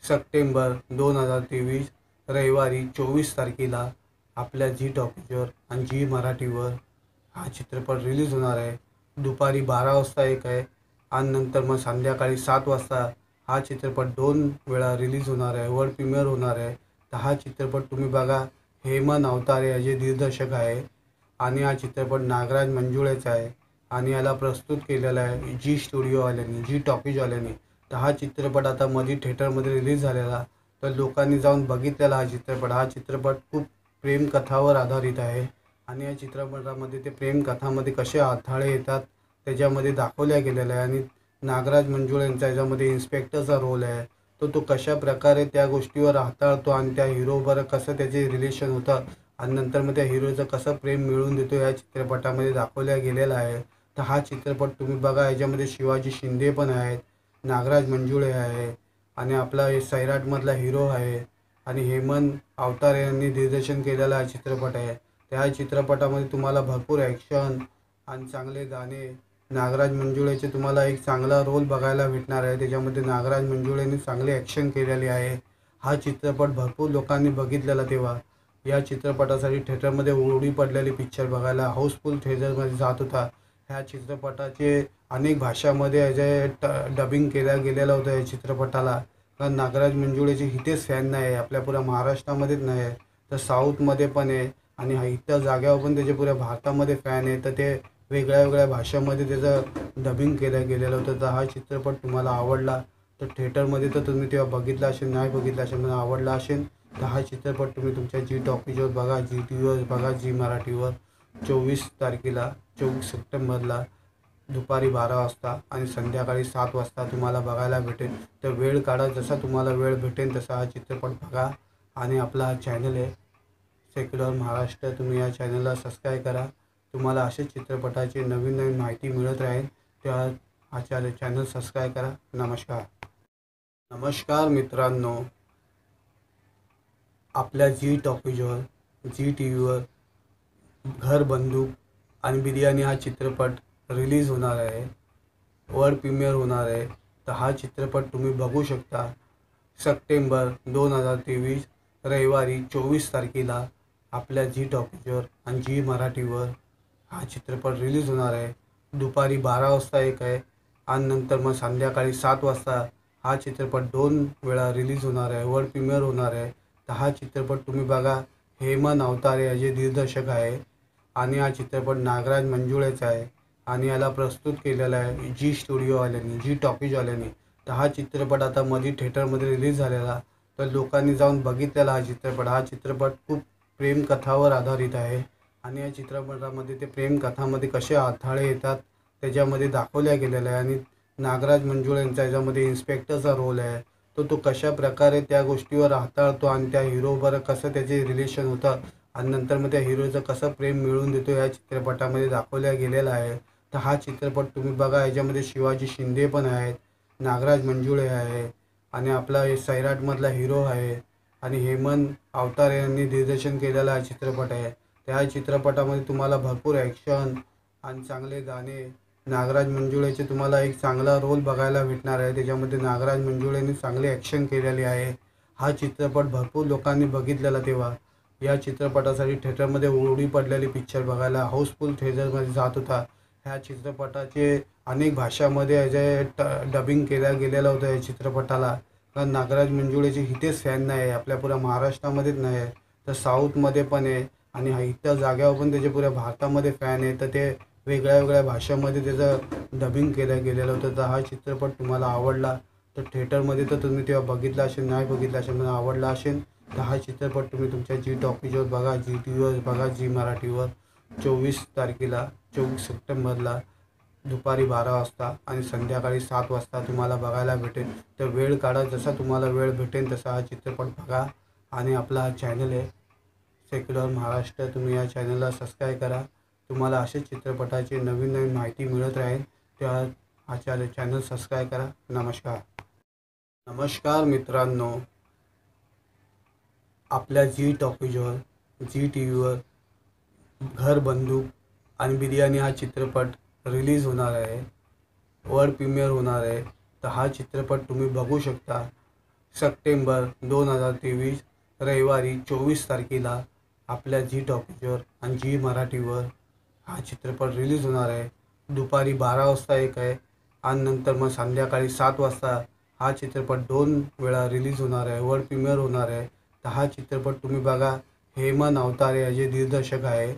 सप्टेंबर 2023 रविवारी 24 तारखेला आपल्या जी टॉकीजवर आणि जी मराठीवर हा चित्रपट रिलीज होणार आहे. दुपारी 12 वाजता एक आहे आणि नंतर मग संध्याकाळी 7 वाजता हा चित्रपट 2 वेळा रिलीज होणार आहे. वर्ल्ड प्रीमियर होणार आहे. तर हा चित्रपट तुम्ही बघा. हेमंत अवतारे याचे दिग्दर्शक आहे आणि हा चित्रपट नागराज मंजुळेचा आहे आणि याला प्रस्तुत केलेला आहे जी स्टुडिओवाल्यांनी, जी टॉकीजवाल्यांनी. तर हा चित्रपट आता मध्ये थिएटरमध्ये रिलीज झालेला, तर लोकांनी जाऊन बघितलेला हा चित्रपट. हा चित्रपट खूप प्रेमकथावर आधारित आहे आणि या चित्रपटामध्ये ते प्रेमकथामध्ये कसे अडथळे येतात त्याच्यामध्ये दाखवल्या गेलेलं आहे आणि नागराज मंजुळे यांचा याच्यामध्ये इन्स्पेक्टरचा रोल आहे. तो कशा प्रकारे त्या गोष्टीवर हाताळतो आणि त्या हिरोबरोबर कसं त्याचे रिलेशन होतं आणि नंतर मग त्या हिरोचं कसं प्रेम मिळवून देतो या चित्रपटामध्ये दाखवल्या गेलेला आहे. तर हा चित्रपट तुम्ही बघा. याच्यामध्ये शिवाजी शिंदे पण आहेत, नागराज मंजुळे आहे आणि आपला हे सैराटमधला हिरो आहे आणि हेमंत अवतारे यांनी दिग्दर्शन केलेला हा चित्रपट आहे. त्या चित्रपटामध्ये तुम्हाला भरपूर ॲक्शन आणि चांगले गाणे, नागराज मंजुळेचे तुम्हाला एक चांगला रोल बघायला भेटणार आहे. त्याच्यामध्ये नागराज मंजुळेने चांगली ॲक्शन केलेली आहे. हा चित्रपट भरपूर लोकांनी बघितलेला तेव्हा. या चित्रपटासाठी थिएटरमध्ये ओळी पडलेली पिक्चर बघायला हाऊसफुल थिएटरमध्ये जात होता. ह्या चित्रपटाचे अनेक भाषामध्ये डबिंग केल्या गेलेलं होतं या चित्रपटाला. कारण नागराज मंजुळेचे इथेच फॅन नाही आहे, आपल्या पुऱ्या महाराष्ट्रामध्येच नाही आहे, तर साऊथमध्ये पण आहे आणि इतर जाग्यावर पण त्याचे पुऱ्या भारतामध्ये फॅन आहे. तर ते वेगळ्या वेगळ्या भाषांमध्ये त्याचं डबिंग केलं गेलेलं होतं. तर हा चित्रपट तुम्हाला आवडला तर थिएटरमध्ये तर तुम्ही तेव्हा बघितला असेल, नाही बघितला असेल, मला आवडला असेल तर हा चित्रपट तुम्ही तुमच्या जी टॉकीजवर बघा, जी टी व्हीवर बघा, जी मराठीवर 24 तारखेला 24 सप्टेंबरला दुपारी 12 वाजता आणि संध्याकाळी 7 वाजता तुम्हाला बघायला भेटेल. तर वेळ काढा, जसा तुम्हाला वेळ भेटेल तसा हा चित्रपट बघा. आणि आपला हा चॅनल आहे सेक्युलर महाराष्ट्र, तुम्ही या चॅनलला सबस्क्राईब करा. तुम्हाला असे चित्रपटाची नवीन नवीन माहिती मिळत राहील. त्या हा चॅनल सबस्क्राईब करा. नमस्कार. नमस्कार मित्रांनो, आपल्या जी टॉकीजवर, जी टी व्हीवर घर बंदूक आणि बिर्याणी हा चित्रपट रिलीज होणार आहे. वर्ल्ड प्रीमियर होणार आहे. तर हा चित्रपट तुम्ही बघू शकता. सप्टेंबर 2023 रविवारी 24 तारखेला आपल्या जी टॉकीजवर आणि जी मराठीवर हा चित्रपट रिलीज होणार आहे. दुपारी 12 वाजता एक आहे आणि नंतर मग संध्याकाळी 7 वाजता हा चित्रपट 2 वेळा रिलीज होणार आहे. वर्ल्ड प्रीमियर होणार आहे. तर हा चित्रपट तुम्ही बघा. हेमंत अवतारे याचे दिग्दर्शक आहे आणि हा चित्रपट नागराज मंजुळेचा आहे आणि याला प्रस्तुत केलेला आहे जी स्टुडिओवाल्यांनी, जी टॉकीजवाल्यांनी. तर हा चित्रपट आता मध्ये थिएटरमध्ये रिलीज झालेला, तर लोकांनी जाऊन बघितलेला हा चित्रपट. हा चित्रपट खूप प्रेमकथावर आधारित आहे आणि या चित्रपटामध्ये ते प्रेमकथामध्ये कसे अडथळे येतात त्याच्यामध्ये दाखवल्या गेलेलं आहे आणि नागराज मंजुळे यांचा याच्यामध्ये इन्स्पेक्टरचा रोल आहे. तो कशा प्रकारे त्या गोष्टीवर हाताळतो आणि त्या हिरोबरोबर कसं त्याचे रिलेशन होतं आणि नंतर मग त्या हिरोचं कसं प्रेम मिळवून देतो या चित्रपटामध्ये दाखवल्या गेलेला आहे. तर हा चित्रपट तुम्ही बघा. याच्यामध्ये शिवाजी शिंदे पण आहेत, नागराज मंजुळे आहे आणि आपला हे सैराटमधला हिरो आहे आणि हेमंत अवतारे यांनी दिग्दर्शन केलेला हा चित्रपट आहे. त्या चित्रपटामध्ये तुम्हाला भरपूर ॲक्शन आणि चांगले गाणे, नागराज मंजुळेचे तुम्हाला एक चांगला रोल बघायला भेटणार आहे. त्याच्यामध्ये नागराज मंजुळेने चांगली ॲक्शन केलेली आहे. हा चित्रपट भरपूर लोकांनी बघितलेला तेव्हा. या चित्रपटासाठी थिएटरमध्ये ओळी पडलेली पिक्चर बघायला हाऊसफुल थिएटरमध्ये जात होता. ह्या चित्रपटाचे अनेक भाषामध्ये डबिंग केल्या गेलेलं होतं या चित्रपटाला. कारण नागराज मंजुळेचे इथेच फॅन नाही आहे, आपल्या पुऱ्या महाराष्ट्रामध्येच नाही आहे, तर साऊथमध्ये पण आहे आणि इतर जाग्यावर पण त्याचे पुऱ्या भारतामध्ये फॅन आहे. तर ते वेगळ्या वेगळ्या भाषांमध्ये त्याचं डबिंग केलं गेलेलं होतं. तर हा चित्रपट तुम्हाला आवडला तर थिएटरमध्ये तर तुम्ही तेव्हा बघितला असेल, नाही बघितला असेल, मला आवडला असेल तर हा चित्रपट तुम्ही तुमच्या जी टॉकीजवर बघा, जी टी व्हीवर बघा, जी मराठीवर 24 तारखेला 24 सप्टेंबरला दुपारी 12 वाजता आणि संध्याकाळी 7 वाजता तुम्हाला बघायला भेटेल. तर वेळ काढा, जसा तुम्हाला वेळ भेटेल तसा हा चित्रपट बघा. आणि आपला हा चॅनल आहे सेक्युलर महाराष्ट्र, तुम्ही या चॅनलला सबस्क्राईब करा. तुम्हाला असेच चित्रपटाची नवीन नवीन माहिती मिळत राहील. त्या हा चॅनल सबस्क्राईब करा. नमस्कार. नमस्कार मित्रांनो, आपल्या जी टॉकीजवर, जी टी व्हीवर घर बंदूक आणि बिर्याणी हा चित्रपट रिलीज होणार आहे. वर्ल्ड प्रीमियर होणार आहे. तर हा चित्रपट तुम्ही बघू शकता. सप्टेंबर 2023 रविवारी 24 तारखेला आपल्या जी टॉकीजवर आणि जी मराठीवर हा चित्रपट रिलीज होणार आहे. दुपारी 12 वाजता एक आहे आणि नंतर मग संध्याकाळी 7 वाजता हा चित्रपट 2 वेळा रिलीज होणार आहे. वर्ल्ड प्रीमियर होणार आहे. तर हा चित्रपट तुम्ही बघा. हेमंत अवतारे हे जे दिग्दर्शक आहे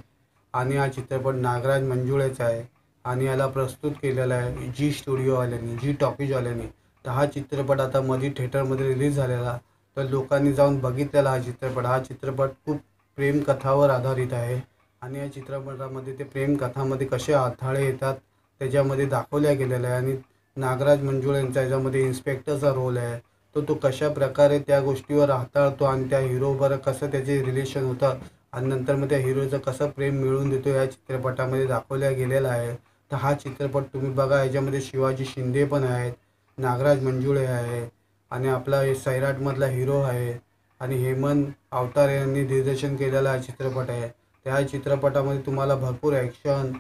आणि हा चित्रपट नागराज मंजुळेचा आहे आणि याला प्रस्तुत केलेला आहे जी स्टुडिओवाल्यांनी, जी टॉकीजवाल्यांनी. तर हा चित्रपट आता मध्ये थिएटरमध्ये रिलीज झालेला, तर लोकांनी जाऊन बघितलेला हा चित्रपट. हा चित्रपट खूप प्रेमकथावर आधारित आहे आणि या चित्रपटामध्ये ते प्रेमकथामध्ये कसे अडथळे येतात त्याच्यामध्ये दाखवल्या गेलेलं आहे. आणि नागराज मंजुळे यांचा याच्यामध्ये इन्स्पेक्टरचा रोल आहे. तो कशा प्रकारे त्या गोष्टीवर हाताळतो आणि त्या हिरोबरोबर कसं त्याचे रिलेशन होतं आणि नंतर मग त्या हिरोचं कसं प्रेम मिळवून देतो या चित्रपटामध्ये दाखवल्या गेलेला आहे. तर हा चित्रपट तुम्ही बघा. याच्यामध्ये शिवाजी शिंदे पण आहेत, नागराज मंजुळे आहे आणि आपला सैराटमधला हिरो आहे आणि हेमंत अवतारे यांनी दिग्दर्शन केलेला हा चित्रपट आहे. त्या चित्रपटामध्ये तुम्हाला भरपूर ॲक्शन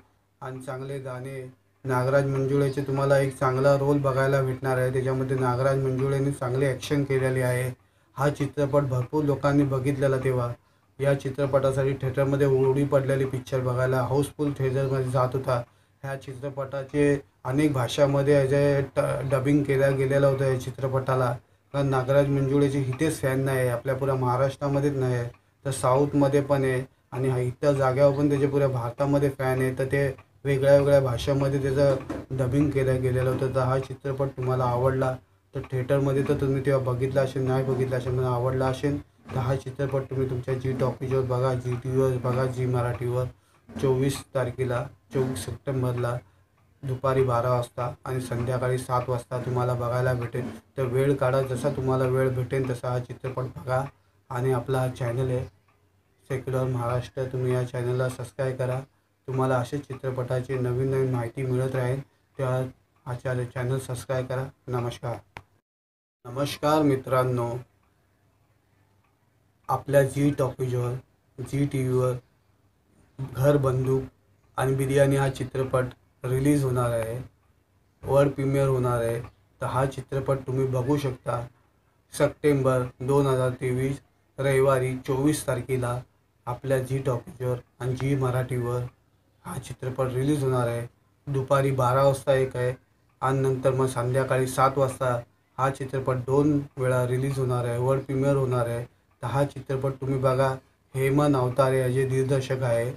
आणि चांगले गाणे, नागराज मंजुळेचे तुम्हाला एक चांगला रोल बघायला भेटणार आहे. त्याच्यामध्ये नागराज मंजुळेने चांगली ॲक्शन केलेली आहे. हा चित्रपट भरपूर लोकांनी बघितलेला तेव्हा. या चित्रपटासाठी थिएटरमध्ये ओळी पडलेली पिक्चर बघायला हाऊसफुल थिएटरमध्ये जात होता. ह्या चित्रपटाचे अनेक भाषामध्ये डबिंग केलं गेलेलं होतं या चित्रपटाला. कारण नागराज मंजुळेचे इथेच फॅन नाही आहे, आपल्या पुऱ्या महाराष्ट्रामध्येच नाही आहे, तर साऊथमध्ये पण आहे आणि इतर जाग्यावर पण त्याचे पुऱ्या भारतामध्ये फॅन आहे. तर ते वेगळ्या वेगळ्या भाषामध्ये त्याचं डबिंग केलं गेलेलं होतं. तर हा चित्रपट तुम्हाला आवडला तर थिएटरमध्ये तर तुम्ही तेव्हा बघितला असेल, नाही बघितला असेल, मला आवडला असेल तर हा चित्रपट तुम्ही तुमच्या जी टॉकीजवर बघा, जी टी व्हीवर बघा, जी मराठीवर 24 तारखेला 24 सप्टेंबरला दुपारी 12 वाजता आणि संध्याकाळी 7 वाजता तुम्हाला बघायला भेटेल. तर वेळ काढा, जसा तुम्हाला वेळ भेटेल तसा हा चित्रपट बघा. आणि आपला हा चॅनल आहे सेक्युलर महाराष्ट्र, तुम्ही या चॅनलला सबस्क्राईब करा. तुम्हाला असेच चित्रपटाची नवीन नवीन माहिती मिळत राहील. तेव्हा हा चॅनल सबस्क्राईब करा. नमस्कार. नमस्कार मित्रांनो, आपल्या जी टॉकीजवर, जी टी व्हीवर घर बंदूक आणि बिर्याणी हा चित्रपट रिलीज होणार आहे. वर्ल्ड प्रीमियर होणार आहे. तर हा चित्रपट तुम्ही बघू शकता. सप्टेंबर 2023 रविवारी 24 तारखेला आपल्या जी टॉकीजवर आणि जी मराठीवर हा चित्रपट रिलीज होणार आहे. दुपारी 12 वाजता एक आहे आणि नंतर मग संध्याकाळी 7 वाजता हा चित्रपट 2 वेळा रिलीज होणार आहे. वर्ल्ड प्रीमियर होणार आहे. तर हा चित्रपट तुम्ही बघा. हेमंत अवतारे हे जे दिग्दर्शक आहे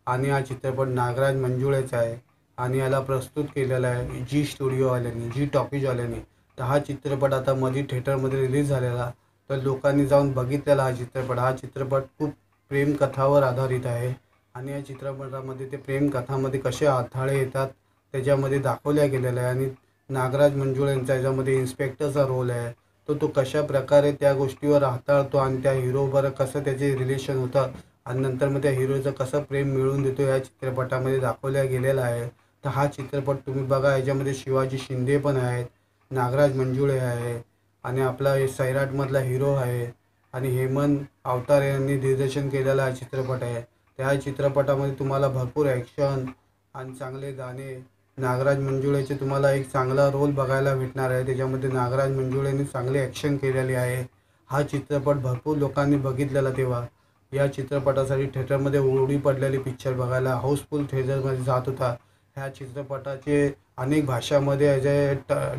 आणि हा चित्रपट नागराज मंजुळेचा आहे आणि याला प्रस्तुत केलेला आहे जी स्टुडिओवाल्यांनी, जी टॉकीजवाल्यांनी. तर हा चित्रपट आता मध्ये थिएटरमध्ये रिलीज झालेला, तर लोकांनी जाऊन बघितलेला हा चित्रपट. हा चित्रपट खूप प्रेमकथावर आधारित आहे आणि या चित्रपटामध्ये ते प्रेमकथामध्ये कसे अडथळे येतात त्याच्यामध्ये दाखवल्या गेलेलं आहे. आणि नागराज मंजुळे यांचा याच्यामध्ये इन्स्पेक्टरचा रोल आहे. तो कशा प्रकारे त्या गोष्टीवर हाताळतो आणि त्या हिरोबरोबर कसं त्याचे रिलेशन होतं आणि नंतर मग त्या हिरोचं कसं प्रेम मिळवून देतो या चित्रपटामध्ये दाखवल्या गेलेला आहे. तर हा चित्रपट तुम्ही बघा. याच्यामध्ये शिवाजी शिंदे पण आहेत, नागराज मंजुळे आहे आणि आपला सैराटमधला हिरो आहे आणि हेमंत अवतारे यांनी दिग्दर्शन केलेला हा चित्रपट आहे. त्या चित्रपटामध्ये तुम्हाला भरपूर ॲक्शन आणि चांगले गाणे, नागराज मंजुळेचे तुम्हाला एक चांगला रोल बघायला भेटणार आहे. त्याच्यामध्ये नागराज मंजुळेने चांगली ॲक्शन केलेली आहे. हा चित्रपट भरपूर लोकांनी बघितलेला तेव्हा. या चित्रपटासाठी थिएटरमध्ये ओळी पडलेली पिक्चर बघायला हाऊसफुल थिएटरमध्ये जात होता. ह्या चित्रपटाचे अनेक भाषामध्ये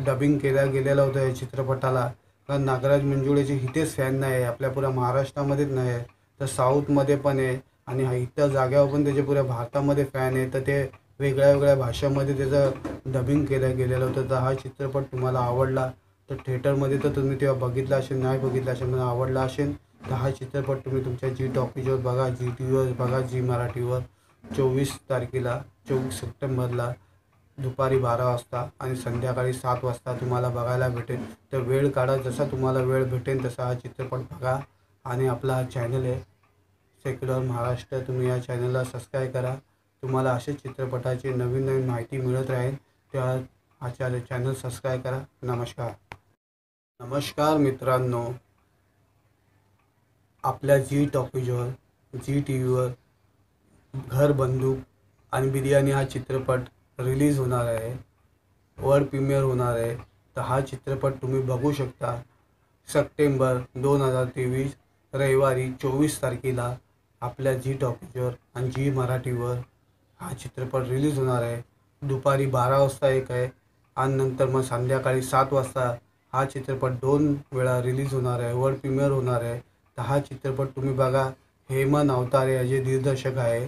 डबिंग केलं गेलेलं होतं या चित्रपटाला. कारण नागराज मंजुळेचे इथेच फॅन नाही आहे, आपल्या पुऱ्या महाराष्ट्रामध्येच नाही आहे, तर साऊथमध्ये पण आहे आणि इतर जाग्यावर पण त्याचे पुऱ्या भारतामध्ये फॅन आहे. तर ते वेगळ्या वेगळ्या भाषामध्ये त्याचं डबिंग केलं गेलेलं होतं. तर हा चित्रपट तुम्हाला आवडला तर थिएटरमध्ये तर तुम्ही तेव्हा बघितला असेल, नाही बघितला असेल, मला आवडला असेल तर हा चित्रपट तुम्ही तुमच्या जी टॉकीजवर बघा, जी टी व्हीवर बघा, जी मराठीवर 24 तारखेला 24 सप्टेंबरला दुपारी 12 वाजता आणि संध्याकाळी 7 वाजता तुम्हाला बघायला भेटेल. तर वेळ काढा, जसा तुम्हाला वेळ भेटेल तसा हा चित्रपट बघा. आणि आपला हा चॅनल आहे सेक्युलर महाराष्ट्र, तुम्ही या चॅनलला सबस्क्राईब करा. तुम्हाला असेच चित्रपटाची नवीन नवीन माहिती मिळत राहील. तेव्हा हा चॅनल सबस्क्राईब करा. नमस्कार. नमस्कार मित्रांनो, आपल्या जी टॉकीजवर, जी टी व्हीवर घर बंदूक आणि बिर्याणी हा चित्रपट रिलीज होणार आहे. वर्ल्ड प्रीमियर होणार आहे. तर हा चित्रपट तुम्ही बघू शकता. सप्टेंबर 2023 रविवारी 24 तारखेला आपल्या जी टॉकीजवर आणि जी मराठीवर हा चित्रपट रिलीज होणार आहे. दुपारी 12 वाजता एक आहे आणि नंतर मग संध्याकाळी 7 वाजता हा चित्रपट 2 वेळा रिलीज होणार आहे. वर्ल्ड प्रीमियर होणार आहे. तर हा चित्रपट तुम्ही बघा. हेमंत अवतारे हे जे दिग्दर्शक आहे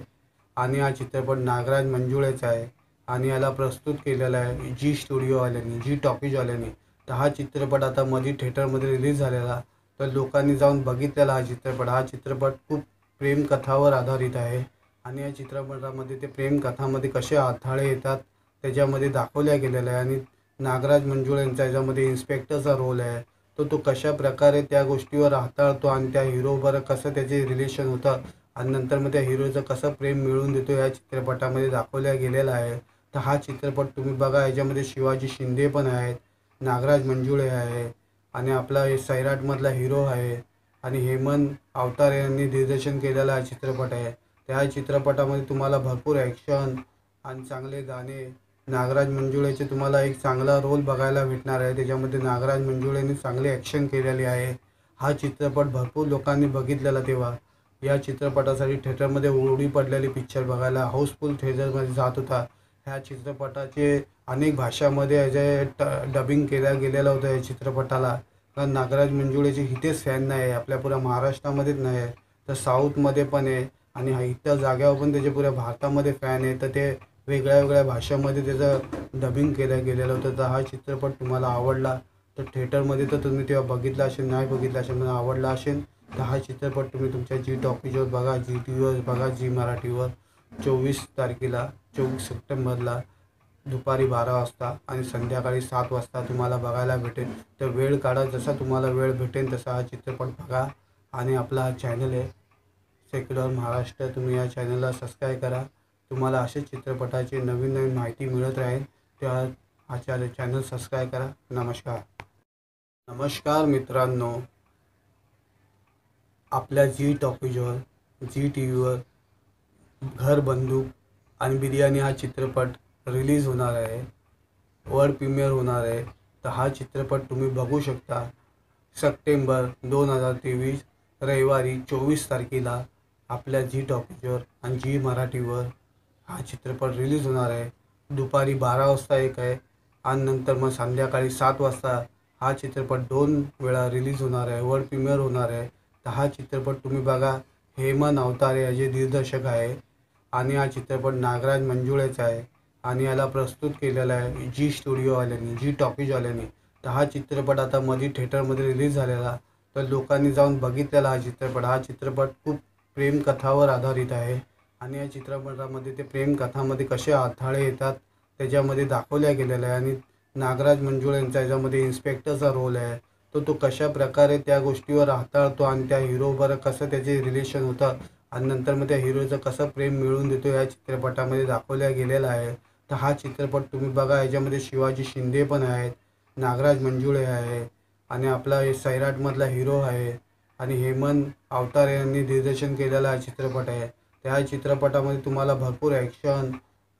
आणि हा चित्रपट नागराज मंजुळेचा आहे आणि याला प्रस्तुत केलेला आहे जी स्टुडिओवाल्यांनी, जी टॉकीजवाल्यांनी. तर हा चित्रपट आता मध्ये थिएटरमध्ये रिलीज झालेला, तर लोकांनी जाऊन बघितलेला हा चित्रपट. हा चित्रपट खूप प्रेमकथावर आधारित आहे आणि या चित्रपटामध्ये ते प्रेमकथामध्ये कसे अडथळे येतात त्याच्यामध्ये दाखवल्या गेलेलं आहे. आणि नागराज मंजुळे यांचा याच्यामध्ये इन्स्पेक्टरचा रोल आहे. तो कशा प्रकारे त्या गोष्टीवर हाताळतो आणि त्या हिरोबरोबर कसं त्याचे रिलेशन होतं आणि नंतर मग त्या हिरोचं कसं प्रेम मिळवून देतो या चित्रपटामध्ये दाखवल्या गेलेला आहे. तर हा चित्रपट तुम्ही बघा. याच्यामध्ये शिवाजी शिंदे पण आहेत, नागराज मंजुळे आहे आणि आपला सैराटमधला हिरो आहे आणि हेमंत अवतारे यांनी दिग्दर्शन केलेला हा चित्रपट आहे. त्या चित्रपटामध्ये तुम्हाला भरपूर ॲक्शन आणि चांगले गाणे, नागराज मंजुळेचे तुम्हाला एक चांगला रोल बघायला भेटणार आहे. त्याच्यामध्ये नागराज मंजुळेने चांगले ॲक्शन केलेली आहे. हा चित्रपट भरपूर लोकांनी बघितलेला तेव्हा. या चित्रपटासाठी थिएटरमध्ये ओढी पडलेली पिक्चर बघायला हाऊसफुल थिएटरमध्ये जात होता. ह्या चित्रपटाचे अनेक भाषामध्ये डबिंग केल्या गेलेलं होतं या चित्रपटाला. कारण नागराज मंजुळेचे इथेच फॅन नाही आहे, आपल्या पुऱ्या महाराष्ट्रामध्येच नाही आहे, तर साऊथमध्ये पण आहे आणि इतर जाग्यावर पण त्याचे पुऱ्या भारतामध्ये फॅन आहे. तर ते वेगळ्या वेगळ्या भाषांमध्ये त्याचं डबिंग केलं गेलेलं होतं. तर हा चित्रपट तुम्हाला आवडला तर थिएटरमध्ये तर तुम्ही तेव्हा बघितला असेल, नाही बघितला असेल पण आवडला असेल तर हा चित्रपट तुम्ही तुमच्या जी टॉकीजवर बघा, जी टी व्हीवर बघा, जी मराठीवर 24 तारखेला 24 सप्टेंबरला दुपारी 12 वाजता आणि संध्याकाळी 7 वाजता तुम्हाला बघायला भेटेल. तर वेळ काढा, जसा तुम्हाला वेळ भेटेल तसा हा चित्रपट बघा. आणि आपला हा चॅनल आहे सेक्युलर महाराष्ट्र, तुम्ही या चॅनलला सबस्क्राईब करा. तुम्हाला असेच चित्रपटाची नवीन नवीन माहिती मिळत राहील. तेव्हा हा चॅनल सबस्क्राईब करा. नमस्कार. नमस्कार मित्रांनो, आपल्या जी टॉकीजवर, जी टी व्हीवर घर बंदूक आणि बिर्याणी हा चित्रपट रिलीज होणार आहे. वर्ल्ड प्रीमियर होणार आहे. तर हा चित्रपट तुम्ही बघू शकता. सप्टेंबर 2023 रविवारी 24 तारखेला आपल्या जी टॉकीजवर आणि जी मराठीवर हा चित्रपट रिलीज होणार आहे. दुपारी 12 वाजता एक आहे आणि नंतर मग संध्याकाळी 7 वाजता हा चित्रपट 2 वेळा रिलीज होणार आहे. वर्ल्ड प्रीमियर होणार आहे. तर हा चित्रपट तुम्ही बघा. हेमंत अवतारे हे जे दिग्दर्शक आहे आणि हा चित्रपट नागराज मंजुळेचा आहे आणि याला प्रस्तुत केलेला आहे जी स्टुडिओवाल्यांनी, जी टॉकीजवाल्यांनी. तर हा चित्रपट आता मध्ये थिएटरमध्ये रिलीज झालेला, तर लोकांनी जाऊन बघितलेला हा चित्रपट. हा चित्रपट खूप प्रेमकथावर आधारित आहे आणि या चित्रपटामध्ये ते प्रेमकथामध्ये कसे अडथळे येतात त्याच्यामध्ये दाखवल्या गेलेलं आहे. आणि नागराज मंजुळे यांचा याच्यामध्ये इन्स्पेक्टरचा रोल आहे. तो कशा प्रकारे त्या गोष्टीवर हाताळतो आणि त्या हिरोबरोबर कसं त्याचे रिलेशन होतं आणि नंतर मग त्या हिरोचं कसं प्रेम मिळवून देतो या चित्रपटामध्ये दाखवल्या गेलेला आहे. तर हा चित्रपट तुम्ही बघा. याच्यामध्ये शिवाजी शिंदे पण आहेत, नागराज मंजुळे आहे आणि आपला सैराटमधला हिरो आहे आणि हेमंत अवतारे यांनी दिग्दर्शन केलेला हा चित्रपट आहे. त्या चित्रपटामध्ये तुम्हाला भरपूर ॲक्शन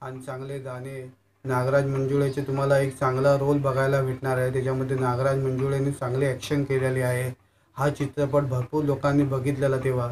आणि चांगले गाणे, नागराज मंजुळेचे तुम्हाला एक चांगला रोल बघायला भेटणार आहे. त्याच्यामध्ये नागराज मंजुळेने चांगले ॲक्शन केलेले आहे. हा चित्रपट भरपूर लोकांनी बघितलेला तेव्हा.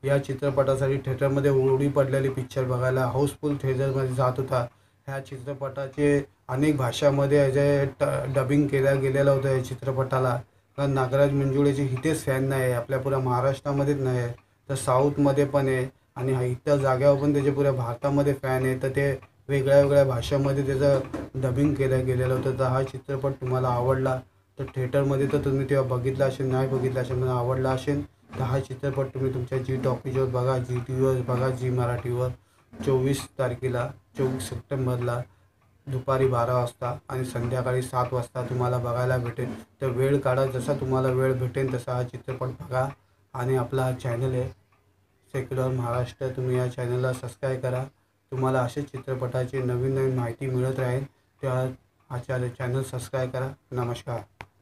या चित्रपटासाठी थिएटरमध्ये ओढी पडलेली पिक्चर बघायला हाऊसफुल थिएटरमध्ये जात होता. ह्या चित्रपटाचे अनेक भाषामध्ये डबिंग केल्या गेलेलं होतं या चित्रपटाला. कारण नागराज मंजुळेचे इथेच फॅन नाही आहे, आपल्या पुऱ्या महाराष्ट्रामध्येच नाही आहे, तर साऊथमध्ये पण आहे आणि इतर जाग्यावर पण त्याचे पुऱ्या भारतामध्ये फॅन आहे. तर ते वेगळ्या वेगळ्या भाषांमध्ये त्याचं डबिंग केलं गेलेलं होतं. तर हा चित्रपट तुम्हाला आवडला तर थिएटरमध्ये तर तुम्ही तेव्हा बघितला असेल, नाही बघितला असेल पण आवडला असेल तर हा चित्रपट तुम्ही तुमच्या जी टॉकीजवर बघा, जी टी व्हीवर बघा, जी मराठीवर 24 तारखेला 24 सप्टेंबरला दुपारी 12 वाजता आणि संध्याकाळी 7 वाजता तुम्हाला बघायला भेटेल. तर वेळ काढा, जसा तुम्हाला वेळ भेटेल तसा हा चित्रपट बघा. आणि आपला हा चॅनल आहे सेक्युलर महाराष्ट्र, तुम्ही या चॅनलला सबस्क्राईब करा. तुम्हाला असेच चित्रपटाची नवीन नवीन माहिती मिळत राहील. तेव्हा हा चॅनल सबस्क्राईब करा. नमस्कार.